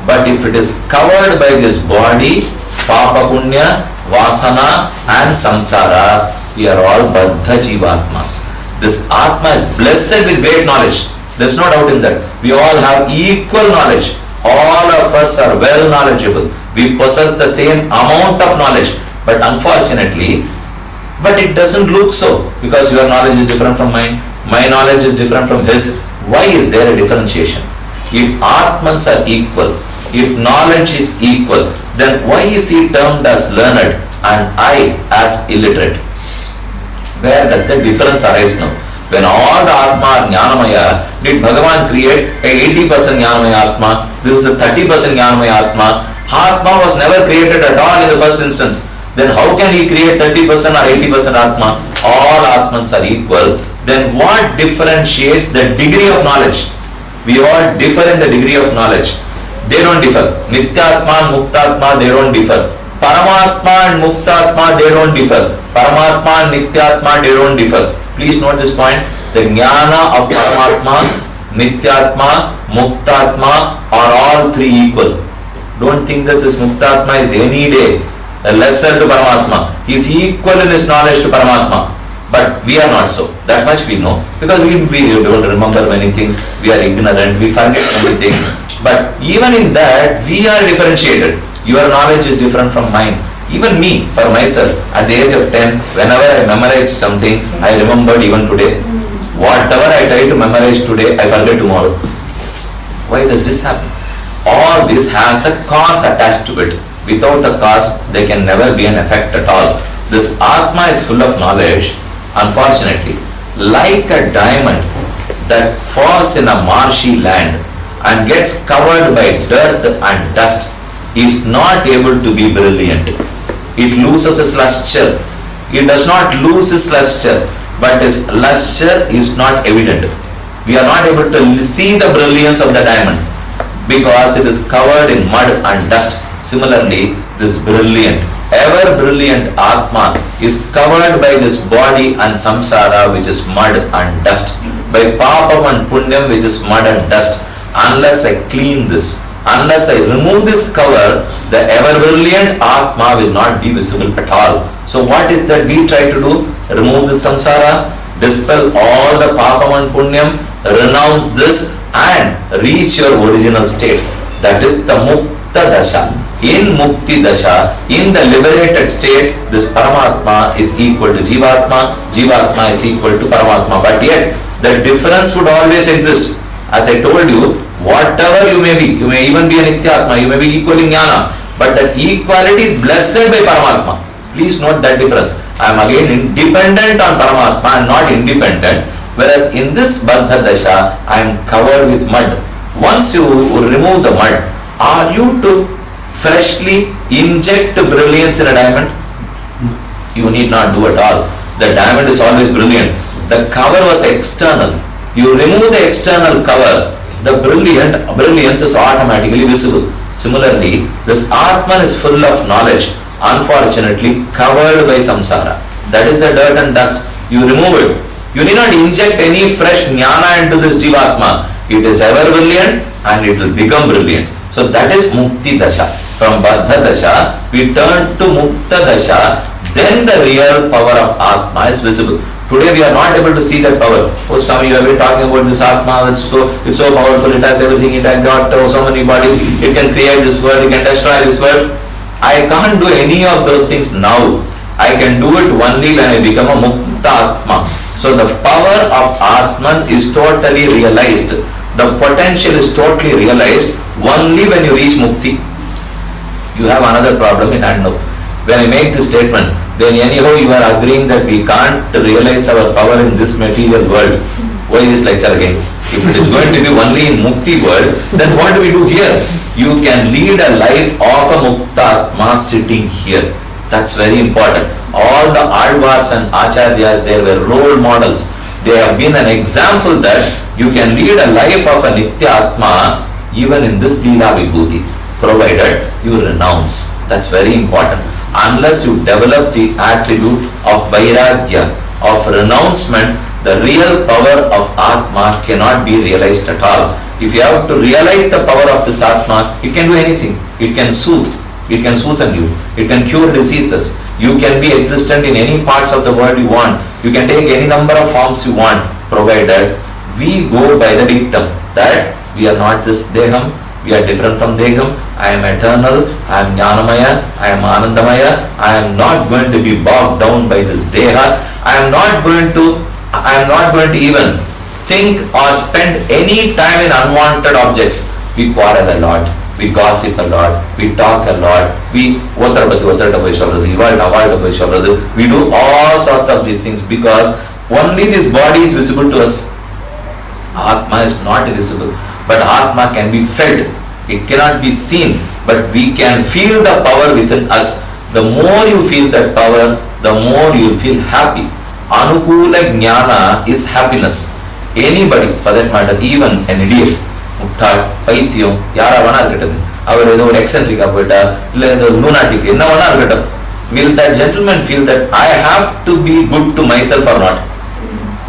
But if it is covered by this body, Papa Punya, Vasana and Samsara, we are all Baddha Jivatmas. This Atma is blessed with great knowledge. There is no doubt in that. We all have equal knowledge. All of us are well knowledgeable. We possess the same amount of knowledge, but unfortunately, but it doesn't look so, because your knowledge is different from mine, my knowledge is different from his. Why is there a differentiation? If Atmans are equal, if knowledge is equal, then why is he termed as learned and I as illiterate? Where does the difference arise now? When all the Atma are Jnanamaya, did Bhagavan create a 80% Jnanamaya Atma? This is a 30% Jnanamaya Atma. Atma was never created at all in the first instance. Then how can he create 30% or 80% Atma? All Atmans are equal. Then what differentiates the degree of knowledge? We all differ in the degree of knowledge. They don't differ. Nityatma and Muktatma, they don't differ. Paramatma and Muktatma, they don't differ. Paramatma and Nityatma, they don't differ. Please note this point. The Jnana of Paramatma, Nityatma, Muktatma are all three equal. Don't think that this Muktatma is any day lesser to Paramatma. He is equal in his knowledge to Paramatma. But we are not so. That much we know. Because we don't remember many things. We are ignorant. We forget many things. But even in that, we are differentiated. Your knowledge is different from mine. Even me, for myself, at the age of 10, whenever I memorized something, I remembered even today. Whatever I try to memorize today, I forget tomorrow. Why does this happen? All this has a cause attached to it. Without a cause, there can never be an effect at all. This Atma is full of knowledge, unfortunately, like a diamond that falls in a marshy land and gets covered by dirt and dust, is not able to be brilliant. It loses its luster. It does not lose its luster, but its luster is not evident. We are not able to see the brilliance of the diamond because it is covered in mud and dust. Similarly, this brilliant, ever brilliant Atma is covered by this body and samsara, which is mud and dust, by papam and punyam, which is mud and dust. Unless I clean this, unless I remove this cover, the ever brilliant Atma will not be visible at all. So what is that we try to do? Remove this samsara, dispel all the papam and punyam, renounce this and reach your original state. That is the Mukta Dasha. In Mukti Dasha, in the liberated state, this Paramatma is equal to Jivatma, Jivatma is equal to Paramatma. But yet, the difference would always exist. As I told you, whatever you may be, you may even be a Nityatma, you may be equal in Jnana, but that equality is blessed by Paramatma. Please note that difference. I am again dependent on Paramatma and not independent, whereas in this Baddha Dasha, I am covered with mud. Once you remove the mud, are you to freshly inject brilliance in a diamond? You need not do at all. The diamond is always brilliant. The cover was external. You remove the external cover, the brilliance is automatically visible. Similarly, this Atman is full of knowledge, unfortunately covered by samsara. That is the dirt and dust. You remove it. You need not inject any fresh jnana into this Jivatma. It is ever brilliant and it will become brilliant. So that is Mukti Dasha. From Baddha Dasha, we turn to Mukta Dasha, then the real power of Atma is visible. Today we are not able to see that power. Oh Swami, you have been talking about this Atma, it's so powerful, it has everything, it has got so many bodies, it can create this world, it can destroy this world. I can't do any of those things now. I can do it only when I become a Mukta Atma. So the power of Atman is totally realized. The potential is totally realized only when you reach Mukti. You have another problem in hand now. When I make this statement, then anyhow you are agreeing that we can't realize our power in this material world. Why this lecture again? If it is going to be only in Mukti world, then what do we do here? You can lead a life of a Mukta Atma sitting here. That's very important. All the Alvars and Acharyas, they were role models. They have been an example that you can lead a life of a Nitya Atma even in this Leela Vibhuti, provided you renounce. That's very important. Unless you develop the attribute of Vairagya, of renouncement, the real power of Atma cannot be realized at all. If you have to realize the power of this Atma, it can do anything. It can soothe. It can soothe you. It can cure diseases. You can be existent in any parts of the world you want. You can take any number of forms you want, provided we go by the dictum that we are not this Deham, We are different from Deham. I am eternal, I am Jnanamaya, I am Anandamaya, I am not going to be bogged down by this Deha. I am not going to even think or spend any time in unwanted objects. We quarrel a lot, we gossip a lot, we talk a lot, we do all sorts of these things because only this body is visible to us. Atma is not visible, but Atma can be felt. It cannot be seen, but we can feel the power within us. The more you feel that power, the more you will feel happy. Anukula Jnana is happiness. Anybody, for that matter, even an idiot, Muttal, Paithyam, Yara Vanargatan, our eccentric lunatic, will that gentleman feel that I have to be good to myself or not?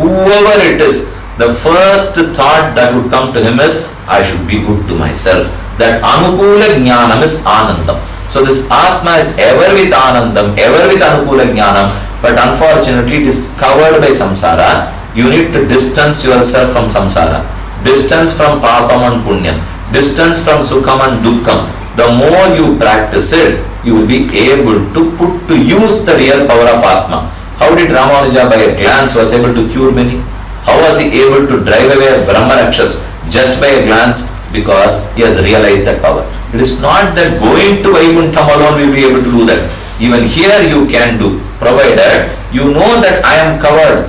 Whoever it is, the first thought that would come to him is, I should be good to myself. That Anukula Jnanam is Anandam. So this Atma is ever with Anandam, ever with Anukula Jnanam, but unfortunately it is covered by samsara. You need to distance yourself from samsara. Distance from papam and punyam. Distance from sukham and dukkham. The more you practice it, you will be able to put to use the real power of Atma. How did Ramanuja by a glance was able to cure many? How was he able to drive away Brahma Rakshas just by a glance? Because he has realized that power. It is not that going to Vaikuntha alone will be able to do that. Even here you can do, provided you know that I am covered.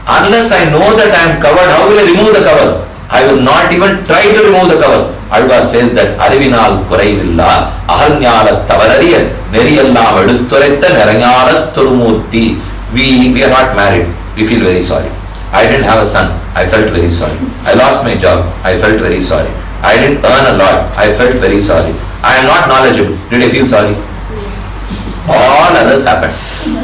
Unless I know that I am covered, how will I remove the cover? I will not even try to remove the cover. Alva says that Arivinal Kuraivilla, Ahalnyala Tavarariya, Neriyalla Vadutturetta, Neranyala Turumurti. We are not married. We feel very sorry. I didn't have a son. I felt very sorry. I lost my job. I felt very sorry. I didn't earn a lot. I felt very sorry. I am not knowledgeable. Did I feel sorry? All others happened.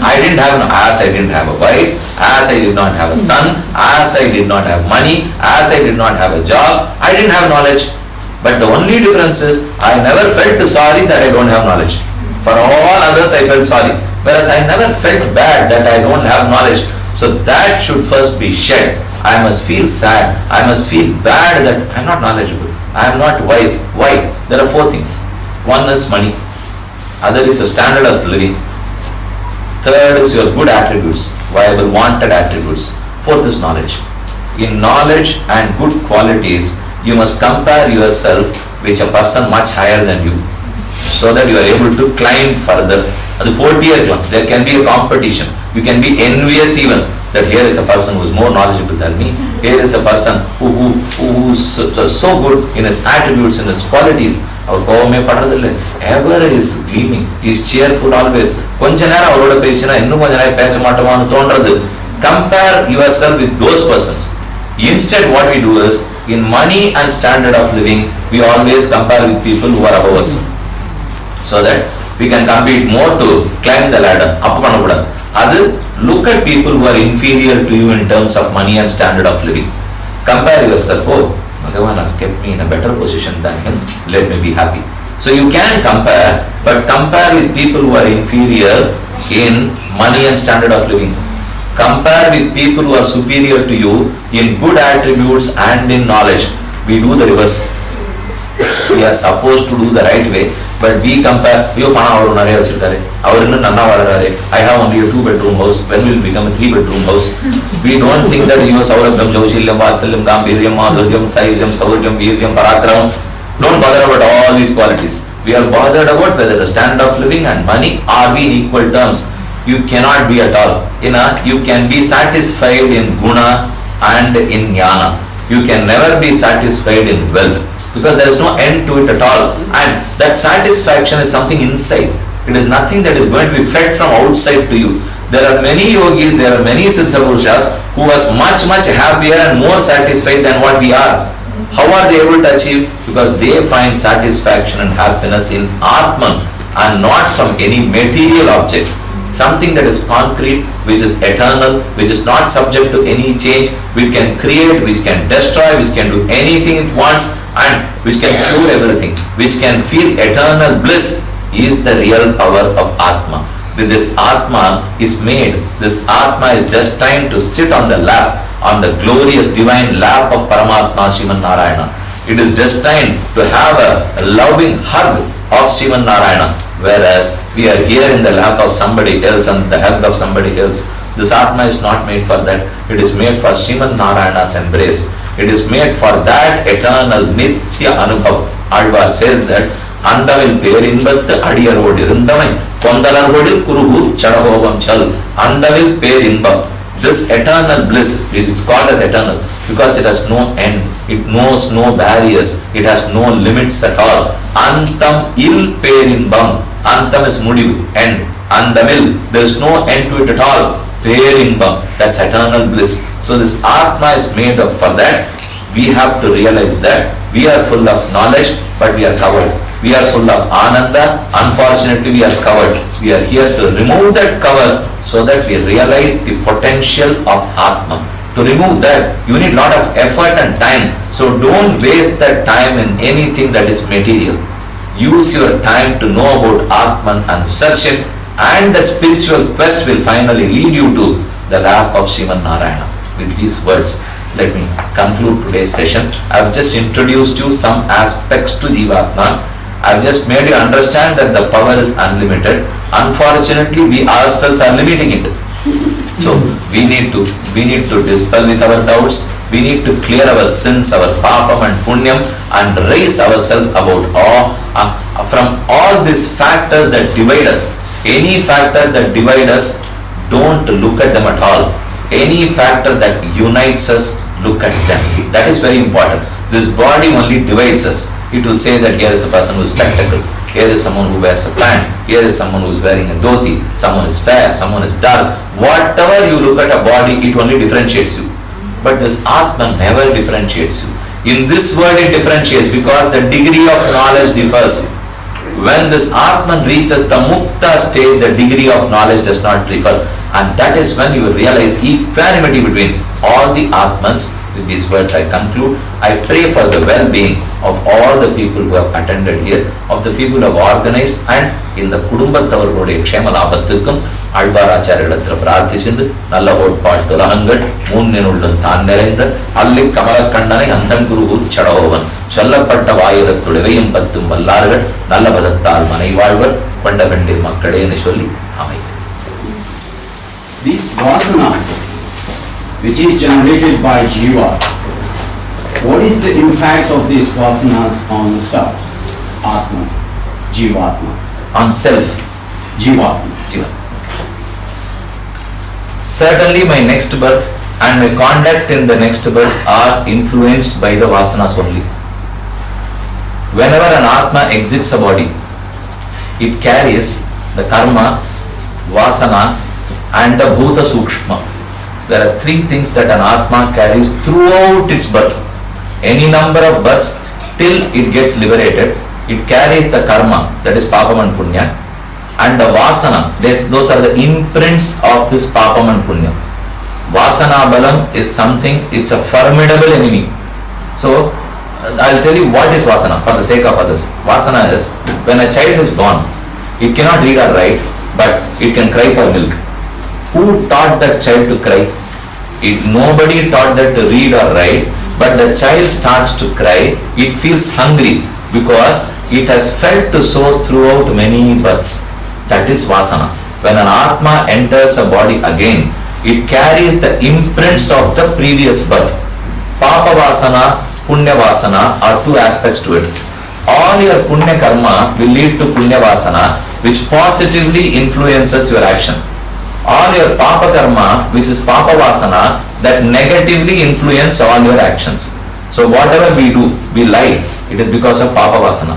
I didn't have a wife, as I did not have a son, as I did not have money, as I did not have a job, I didn't have knowledge. But the only difference is, I never felt sorry that I don't have knowledge. For all others I felt sorry. Whereas I never felt bad that I don't have knowledge. So that should first be shed. I must feel sad. I must feel bad that I am not knowledgeable. I am not wise. Why? There are four things. One is money. Other is your standard of living. Third is your good attributes, viable, wanted attributes. Fourth is knowledge. In knowledge and good qualities, you must compare yourself with a person much higher than you, so that you are able to climb further. There can be a competition. You can be envious even that here is a person who is more knowledgeable than me. Here is a person who is so good in his attributes and his qualities. Ever is gleaming. He is cheerful always. Compare yourself with those persons. Instead, what we do is, in money and standard of living, we always compare with people who are above us, so that we can compete more to climb the ladder. Look at people who are inferior to you in terms of money and standard of living. Compare yourself. Oh, Bhagavan has kept me in a better position than him. Let me be happy. So you can compare, but compare with people who are inferior in money and standard of living. Compare with people who are superior to you in good attributes and in knowledge. We do the reverse. We are supposed to do the right way, but we compare. I have only a 2-bedroom house. When will it become a 3-bedroom house? We don't think that you are Saurabham, Jaushilям, Vatsalyam, Gambhiryam, Madhuryam, Sairyam, Sauryam, Viryam, Parakramam. Don't bother about all these qualities. We are bothered about whether the standard of living and money are we in equal terms. You cannot be at all. You can be satisfied in guna and in jnana. You can never be satisfied in wealth, because there is no end to it at all. And that satisfaction is something inside. It is nothing that is going to be fed from outside to you. There are many yogis, there are many Siddha Purushas who was much happier and more satisfied than what we are. How are they able to achieve? Because they find satisfaction and happiness in Atman and not from any material objects. Something that is concrete, which is eternal, which is not subject to any change, which can create, which can destroy, which can do anything it wants, and which can cure everything, which can feel eternal bliss, is the real power of Atma. This Atma is made, this Atma is destined to sit on the lap, on the glorious divine lap of Paramatma Sriman Narayana. It is destined to have a loving hug of Sriman Narayana, whereas we are here in the lap of somebody else and the hug of somebody else. This Atma is not made for that. It is made for Sriman Narayana's embrace. It is made for that eternal Nitya Anubhav. Alvar says that Andavil Perinbattu Adiyarod Irundamai Kondalarvodil Kuruhu Chadahovam Chal Andavil Perimbam. This eternal bliss, it is called as eternal because it has no end. It knows no barriers. It has no limits at all. Antam il Perimbam. Antam is mudivu, end. Andamil, there is no end to it at all. Perimbam, that's eternal bliss. So this Atma is made up for that. We have to realize that we are full of knowledge, but we are covered. We are full of Ananda, unfortunately we are covered. We are here to remove that cover so that we realize the potential of Atma. To remove that, you need a lot of effort and time. So don't waste that time in anything that is material. Use your time to know about Atman and search it, and that spiritual quest will finally lead you to the lap of Sriman Narayana. With these words, let me conclude today's session. I have just introduced you some aspects to Jivatma. I have just made you understand that the power is unlimited. Unfortunately, we ourselves are limiting it. So we need to dispel with our doubts. We need to clear our sins, our papam and punyam, and raise ourselves about from all these factors that divide us. Any factor that divides us, don't look at them at all. Any factor that unites us, look at them. That is very important. This body only divides us. It will say that here is a person who is spectacle, here is someone who wears a pant, here is someone who is wearing a dhoti, someone is fair, someone is dark. Whatever you look at a body, it only differentiates you. But this Atma never differentiates you. In this world it differentiates because the degree of knowledge differs. When this Atman reaches the Mukta stage, the degree of knowledge does not differ. And that is when you will realize equanimity between all the Atmans. With these words I conclude. I pray for the well-being of all the people who have attended here, of the people who have organized, and in the Kudumbattavaruடைய க்ஷேம லாபத்துக்கும் ஆழ்வாராச்சாரியரிடத்தில் பிரார்த்திச்சிருந்து நல்ல கோட்பாட்டு உலகங்கள் மூன்னினுள்ளும் தான் நிறைந்த அல்லி கமலக்கண்ணனை அந்தன் குரு சடோவன் சொல்லப்பட்ட வாயுரத்துடைவையும் பத்தும் வல்லார்கள் நல்ல பதத்தால் மனை வாழ்வர் கொண்ட கண்டில் மக்களேன்னு சொல்லி அமையும். These vasanas, which is generated by jiva, what is the impact of these vasanas on the self, Atma, Jivatma? On self, Jivatma. Certainly my next birth and my conduct in the next birth are influenced by the vasanas only. Whenever an Atma exits a body, it carries the karma, vasana and the bhuta sukshma. There are three things that an Atma carries throughout its birth. Any number of births till it gets liberated, it carries the karma, that is papam and punya, and the vasana. Those are the imprints of this papam and punya. Vasana balam is something, it's a formidable enemy. So I'll tell you what is vasana for the sake of others. Vasana is when a child is born, it cannot read or write, but it can cry for milk. Who taught that child to cry? Nobody taught that to read or write, but the child starts to cry. It feels hungry because it has felt to so throughout many births. That is vasana. When an Atma enters a body again, it carries the imprints of the previous birth. Papa vasana, punya vasana are two aspects to it. All your punya karma will lead to punya vasana, which positively influences your action. All your papa karma, which is papa vasana, that negatively influence all your actions. So whatever we do, we lie, it is because of papa vasana.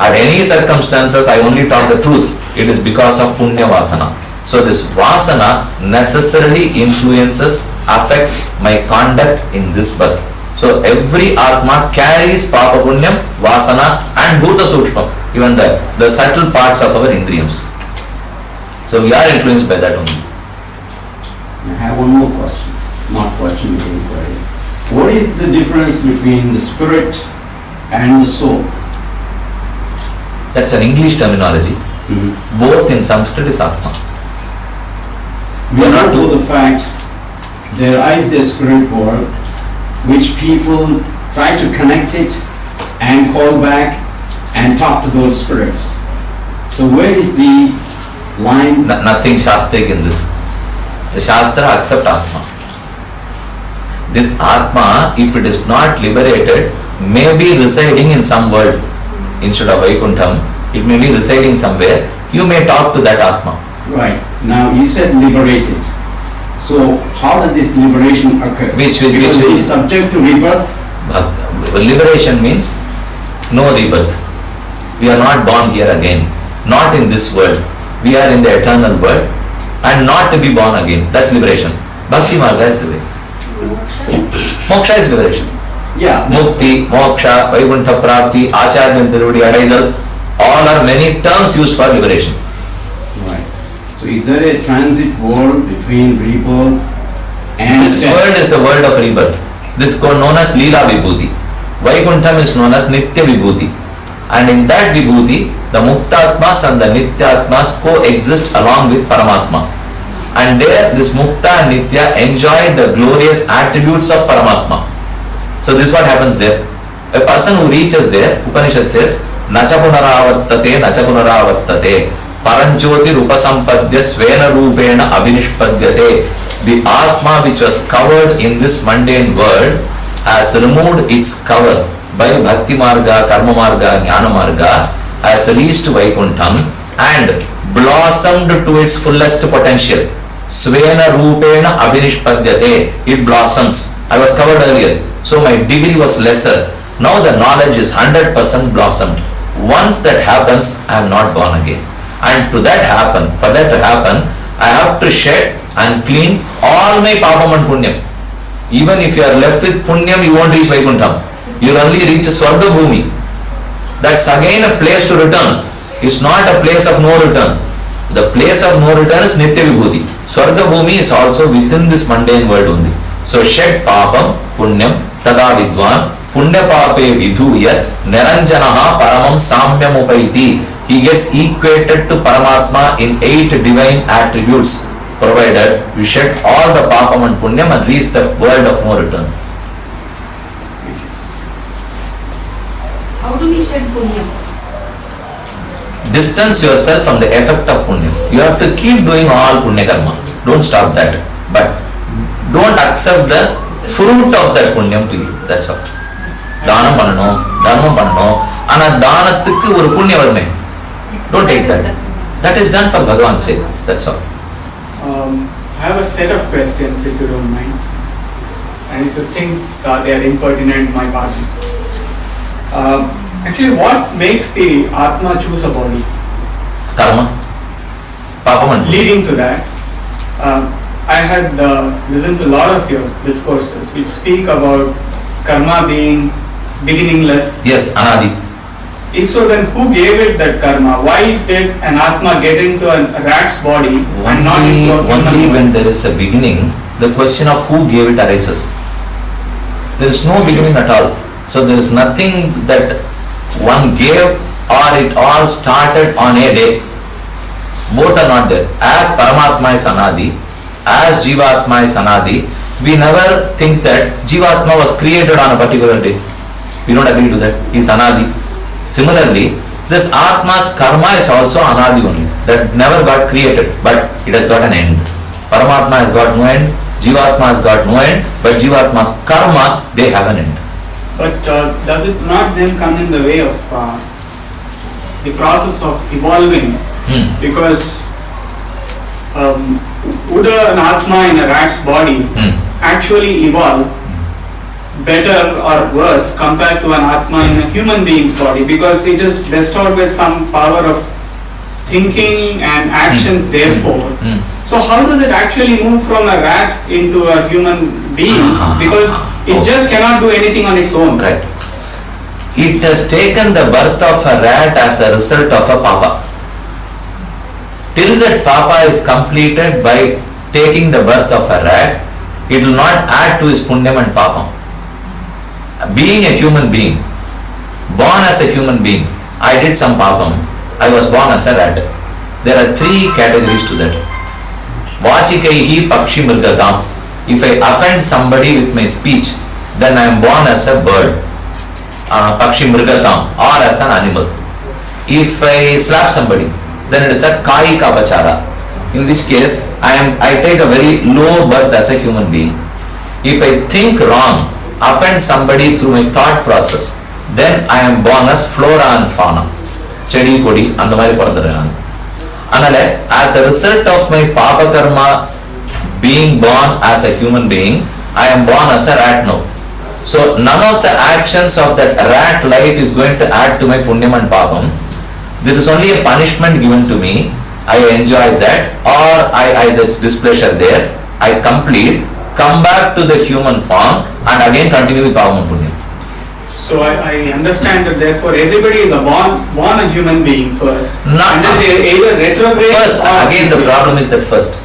At any circumstances, I only talk the truth, it is because of punya vasana. So this vasana necessarily influences, affects my conduct in this birth. So every Atma carries papa punyam, vasana and bhuta sukshma, even the subtle parts of our indriyams. So we are influenced by that only. I have one more question. Not question, but inquiry. What is the difference between the spirit and the soul? That's an English terminology. Mm-hmm. Both in Sanskrit is Atma. We know for the fact there is a spirit world which people try to connect it and call back and talk to those spirits. So where is the line? Nothing Shastric in this. The Shastra accept Atma. This Atma, if it is not liberated, may be residing in some world. Instead of Vaikuntham, it may be residing somewhere. You may talk to that Atma. Right. Now you said liberated. So how does this liberation occur? Because it is subject to rebirth. Liberation means no rebirth. We are not born here again. Not in this world. We are in the eternal world and not to be born again. That's liberation. Bhakti Marga is the way. Moksha is liberation. Yeah. Mukti, Moksha, Vaikuntha Prapti, Acharyan Tiruvadi Adaidal, all are many terms used for liberation. Right. So is there a transit world between rebirth and this world is the world of rebirth. This is known as Leela Vibhuti. Vaikuntham is known as Nitya Vibhuti. And in that Vibhuti, the Muktatmas and the Nityatmas coexist along with Paramatma. And there, this Mukta and Nitya enjoy the glorious attributes of Paramatma. So this is what happens there. A person who reaches there, Upanishad says, Nacha punaravartate, Nacha punaravartate, Paranjyoti rupasampadya svena rupena abhinishpadyate. The Atma which was covered in this mundane world has removed its cover by Bhakti Marga, Karma Marga, Jnana Marga, has reached Vaikuntham and blossomed to its fullest potential. Svena Rupena Abhinishpadyate. It blossoms. I was covered earlier, so my degree was lesser. Now the knowledge is 100% blossomed. Once that happens, I am not born again. And for that to happen, I have to shed and clean all my papam and punyam. Even if you are left with punyam, you won't reach Vaikuntham. You will only reach Swarga Bhumi. That's again a place to return. It's not a place of no return. The place of no return is Nitya Vibhuti. Swarga Bhumi is also within this mundane world only. So shed papam, punyam, tada vidwan, punya pape vidhuya, niranjanaha paramam samyam upaiti. He gets equated to Paramatma in 8 divine attributes, provided you shed all the papam and punyam and reach the world of no return. How do we shed punyam? Distance yourself from the effect of punyam. You have to keep doing all punya karma. Don't stop that. But don't accept the fruit of that punyam to you. That's all. Dhanam panano, dharmam panano, ana dhanattukku oru punya varume. Don't take that. That is done for Bhagavan's sake. That's all. I have a set of questions, if you don't mind. And if you think they are impertinent, my pardon. Actually, what makes the Atma choose a body? Karma. Papam. Leading to that, I had listened to a lot of your discourses which speak about karma being beginningless. Yes, Anadi. If so, then who gave it that karma? Why did an Atma get into a rat's body and not into a human Only body? when there is a beginning, the question of who gave it arises. There is no beginning at all. So there is nothing that one gave or it all started on a day. Both are not there. As Paramatma is Anadi, as Jivatma is Anadi, we never think that Jivatma was created on a particular day. We don't agree to that. He is Anadi. Similarly, this Atma's karma is also Anadi only. That never got created, but it has got an end. Paramatma has got no end, Jivatma has got no end, but Jivatma's karma, they have an end. But does it not then come in the way of the process of evolving? Because would an Atma in a rat's body actually evolve better or worse compared to an Atma in a human being's body? Because it is bestowed with some power of thinking and actions therefore. So how does it actually move from a rat into a human being? Because it just cannot do anything on its own. Right. It has taken the birth of a rat as a result of a papa. Till that papa is completed by taking the birth of a rat, it will not add to his punyam and papam. Being a human being, born as a human being, I did some papam, I was born as a rat. There are 3 categories to that. Vachikaihi pakshi mrigatam. If I offend somebody with my speech, then I am born as a bird. Pakshi Mrigatam, or as an animal. If I slap somebody, then it is a Kaika Bachara. In which case, I take a very low birth as a human being. If I think wrong, offend somebody through my thought process, then I am born as flora and fauna. Chedi Kodi, and the Mari Paradaran. As a result of my Papa Karma being born as a human being, I am born as a rat now. So none of the actions of that rat life is going to add to my Punyam and Papam. This is only a punishment given to me. I enjoy that, or that's displeasure there. I complete, come back to the human form, and again continue with Papam and Punyam. So I understand that therefore everybody is born a human being first. And then they either retrograde first, again the problem is that first.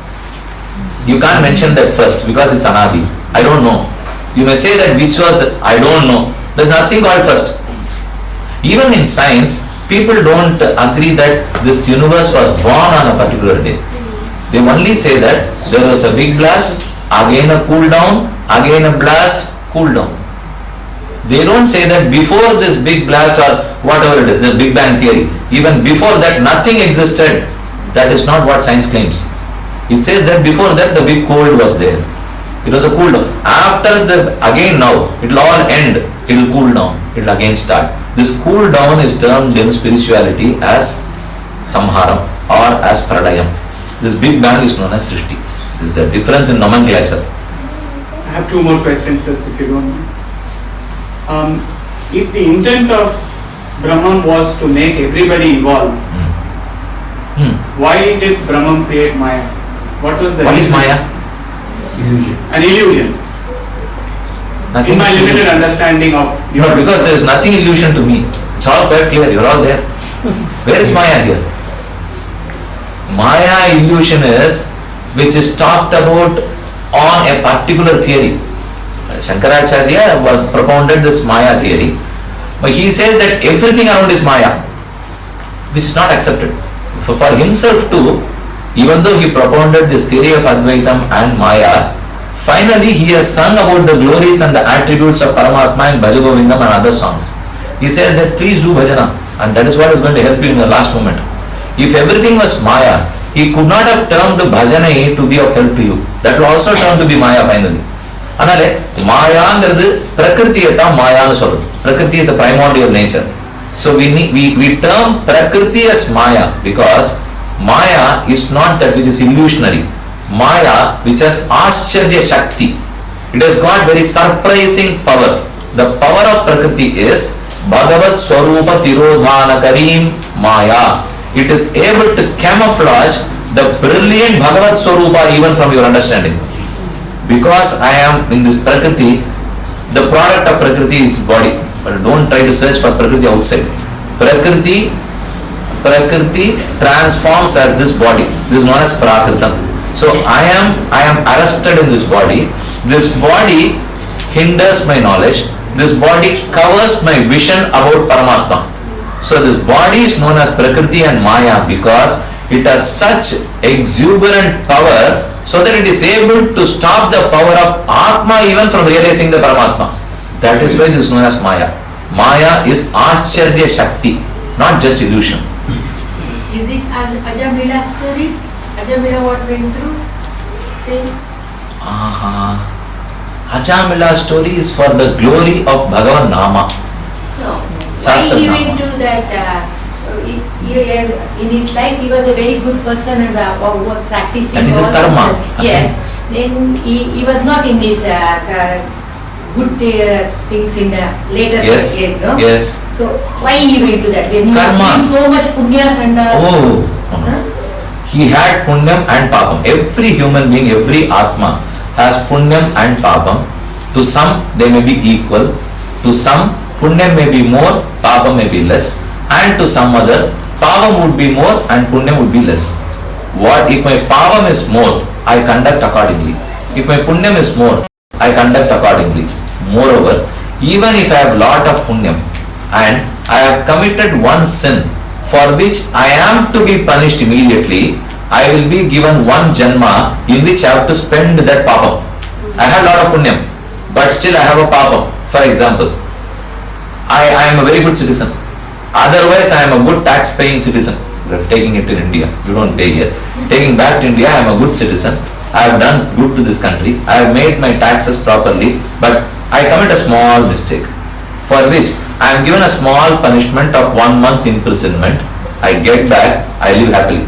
You can't mention that first because it's anadi. I don't know. You may say that which was the, I don't know. There's nothing called first. Even in science, people don't agree that this universe was born on a particular day. They only say that there was a big blast, again a cool down, again a blast, cool down. They don't say that before this big blast or whatever it is, the Big Bang theory, even before that nothing existed. That is not what science claims. It says that before that the big cold was there. It was a cool down. After the, again now, it will all end. It will cool down. It will again start. This cool down is termed in spirituality as Samharam or as Pralayam. This Big Bang is known as Srishti. This is the difference in nomenclature. I have two more questions, just if you don't mind. If the intent of Brahman was to make everybody evolve, why did Brahman create Maya? What was the What reason? is Maya? Illusion. An illusion. Nothing In my is limited understanding of your No, because there is nothing illusion to me. It's all quite clear. You're all there. Where is Maya here? Maya illusion is which is talked about on a particular theory. Shankaracharya was propounded this Maya theory, but he says that everything around is Maya, which is not accepted. For himself too, even though he propounded this theory of Advaitam and Maya, finally he has sung about the glories and the attributes of Paramatma in Bhaja Govindam and other songs. He says that please do bhajana, and that is what is going to help you in the last moment. If everything was Maya, he could not have termed bhajana to be of help to you. That will also turn to be Maya finally. Anale, Maya is Prakriti Maya. Prakriti is the primordial nature. So we term Prakriti as Maya because Maya is not that which is illusionary. Maya which has Ascharya Shakti. It has got very surprising power. The power of Prakriti is Bhagavat Swarupa Tirodhana Karim Maya. It is able to camouflage the brilliant Bhagavat Swarupa even from your understanding. Because I am in this Prakriti, the product of Prakriti is body. But don't try to search for Prakriti outside. Prakriti transforms as this body. This is known as Prakritam. So I am arrested in this body. This body hinders my knowledge. This body covers my vision about Paramatma. So this body is known as Prakriti and Maya because it has such exuberant power so that it is able to stop the power of Atma even from realizing the Paramatma. That is why this is known as Maya. Maya is Ascharya Shakti, not just illusion. Is it as Ajamila story? Ajamila what went through? Say. Ajamila story is for the glory of Bhagavan Nama. No. Sastra Why he Nama. went to that? In his life, he was a very good person and was practicing. That is his all this karma. stuff. Yes. Then he was not in his good things in the later Yes. age, no? Yes. So why he went to that? When he Karma. was doing so much punyas and He had punyam and papam. Every human being, every atma has punyam and papam. To some they may be equal. To some punyam may be more, papam may be less. And to some other, papam would be more and punyam would be less. What if my papam is more, I conduct accordingly. If my punyam is more, I conduct accordingly. Moreover, even if I have lot of punyam and I have committed one sin for which I am to be punished immediately, I will be given one janma in which I have to spend that papam. I have lot of punyam, but still I have a papam. For example, I am a very good citizen. Otherwise, I am a good tax-paying citizen. Taking it in India, you don't pay here. Taking back to India, I am a good citizen. I have done good to this country. I have made my taxes properly, but I commit a small mistake, for which I am given a small punishment of 1 month imprisonment. I get back, I live happily.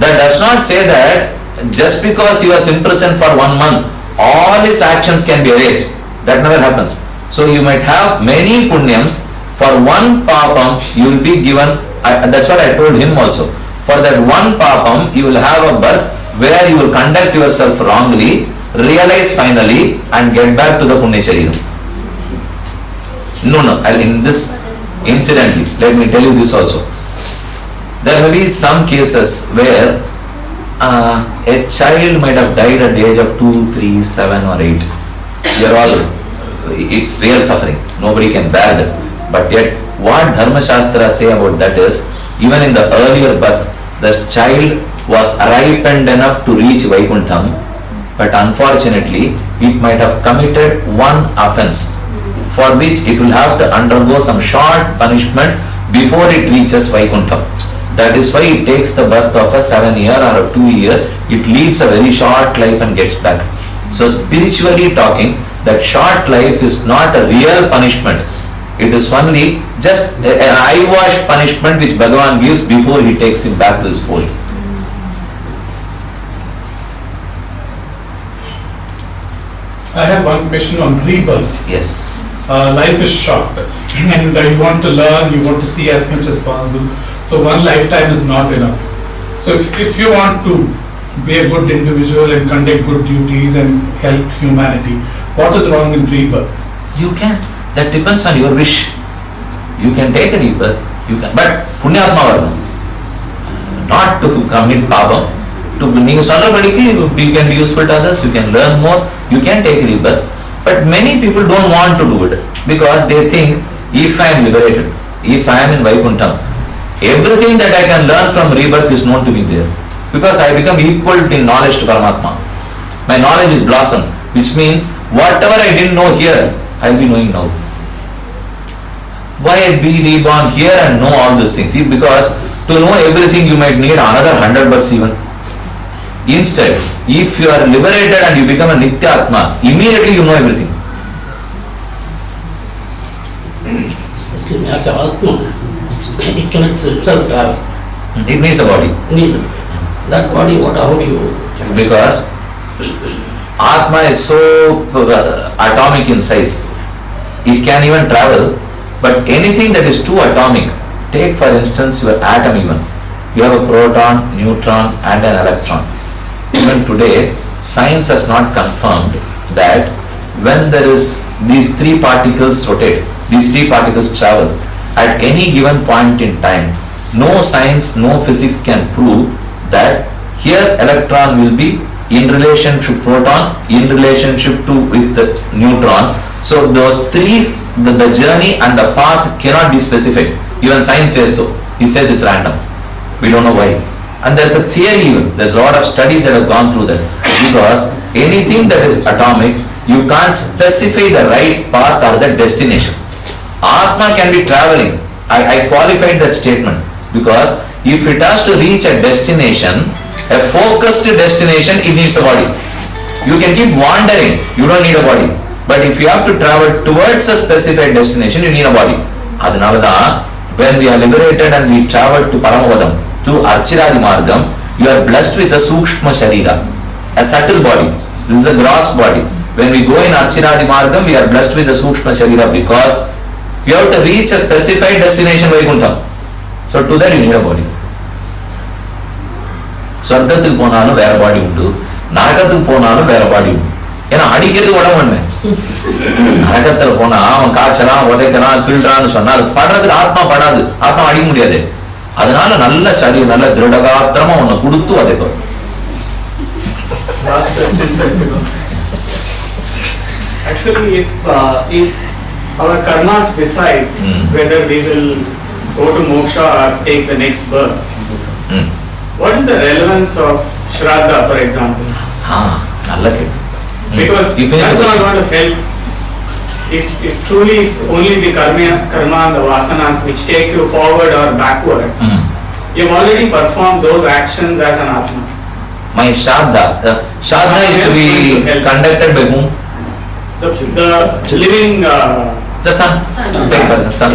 That does not say that just because he was imprisoned for 1 month, all his actions can be erased. That never happens. So you might have many punyams. For one papam, you will be given, that's what I told him also. For that one papam, you will have a birth where you will conduct yourself wrongly, realize finally, and get back to the punya shariram. No, in this, incidentally, let me tell you this also. There may be some cases where a child might have died at the age of 2, 3, 7 or 8. It's real suffering. Nobody can bear that. But yet, what Dharma Shastra say about that is, even in the earlier birth, the child was ripened enough to reach Vaikuntham, but unfortunately, it might have committed one offense, for which it will have to undergo some short punishment before it reaches Vaikuntham. That is why it takes the birth of a 7-year or a 2-year, it leads a very short life and gets back. So spiritually talking, that short life is not a real punishment. It is only just an eyewash punishment which Bhagavan gives before he takes him back to his fold. I have one question on rebirth. Yes. Life is short and you want to learn, you want to see as much as possible. So one lifetime is not enough. So if you want to be a good individual and conduct good duties and help humanity, what is wrong in rebirth? You can. That depends on your wish. You can take a rebirth. You can. But Punyatma Varna. Not to commit papa. You can be useful to others. You can learn more. You can take rebirth. But many people don't want to do it because they think, if I am liberated, if I am in Vaikuntham, everything that I can learn from rebirth is known to me there. Because I become equal in knowledge to Paramatma. My knowledge is blossom, which means whatever I didn't know here, I will be knowing now. Why be reborn here and know all these things? See, because to know everything you might need another 100 births even. Instead, if you are liberated and you become a Nitya Atma, immediately you know everything. Excuse me, as a Atma, it cannot itself travel. It needs a body. That body, how do you? Because Atma is so atomic in size. It can even travel, but anything that is too atomic, take for instance your atom even. You have a proton, neutron and an electron. Even today, science has not confirmed that when there is these 3 particles rotate, these 3 particles travel, at any given point in time, no science, no physics can prove that here electron will be in relation to proton, in relationship to with the neutron. So those 3, the journey and the path cannot be specified. Even science says so. It says it's random. We don't know why. And there's a theory even. There's a lot of studies that has gone through that. Because anything that is atomic, you can't specify the right path or the destination. Atma can be traveling. I qualified that statement. Because if it has to reach a destination, a focused destination, it needs a body. You can keep wandering. You don't need a body. But if you have to travel towards a specified destination, you need a body. Adanalada, when we are liberated and we travel to Paramavadam, through Archiradi Margam, you are blessed with a Sukshma Sharira, a subtle body. This is a gross body. When we go in Archiradi Margam, we are blessed with a Sukshma Sharira because you have to reach a specified destination Vaikuntham. So to that you need a body. Swargathukku ponalum vera body undu, Naragathukku ponalum vera body undu. ஏன்னா அடிக்கிறது உடம்பு நரகத்துல போனா அவன் காய்ச்சலாம் உதைக்கிறான் கிள்றான்னு சொன்னா அது படுறதுக்கு ஆத்மா படாது, ஆத்மா அடிக்க முடியாது. அதனால நல்ல சரீரம் நல்ல திருடகாத்திரமா உன்னை கொடுத்து உதைப்போம். Actually, if our karmas decide whether we will go to moksha or take the next birth, what is the relevance of Shraddha, for example? நல்ல கேள்வி. Because that's not going to help if truly it's only the karma and the vasanas which take you forward or backward, you've already performed those actions as an Atma. My Shraddha, Shraddha is to be conducted by whom? The living... The sun. The sun.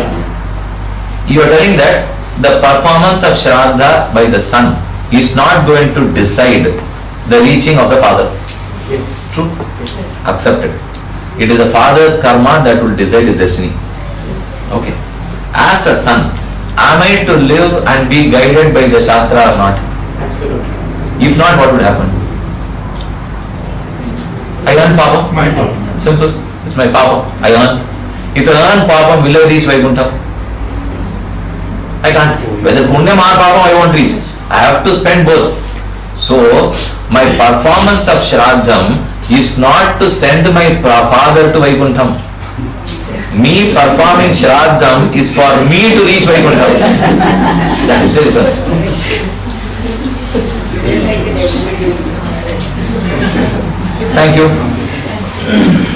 You are telling that the performance of Shraddha by the sun is not going to decide the reaching of the father. Yes. True? Yes. Accepted. It is the father's karma that will decide his destiny. Okay. As a son, am I to live and be guided by the Shastra or not? Absolutely. If not, what would happen? I earn papa. My papa. Simple. It's my papa. I earn. If I earn papa, will I reach Vaikuntha? I can't. Whether punyam or papa, I won't reach. I have to spend both. So, my performance of Shraddham is not to send my father to Vaikuntham. Me performing Shraddham is for me to reach Vaikuntham. That is the difference. Thank you.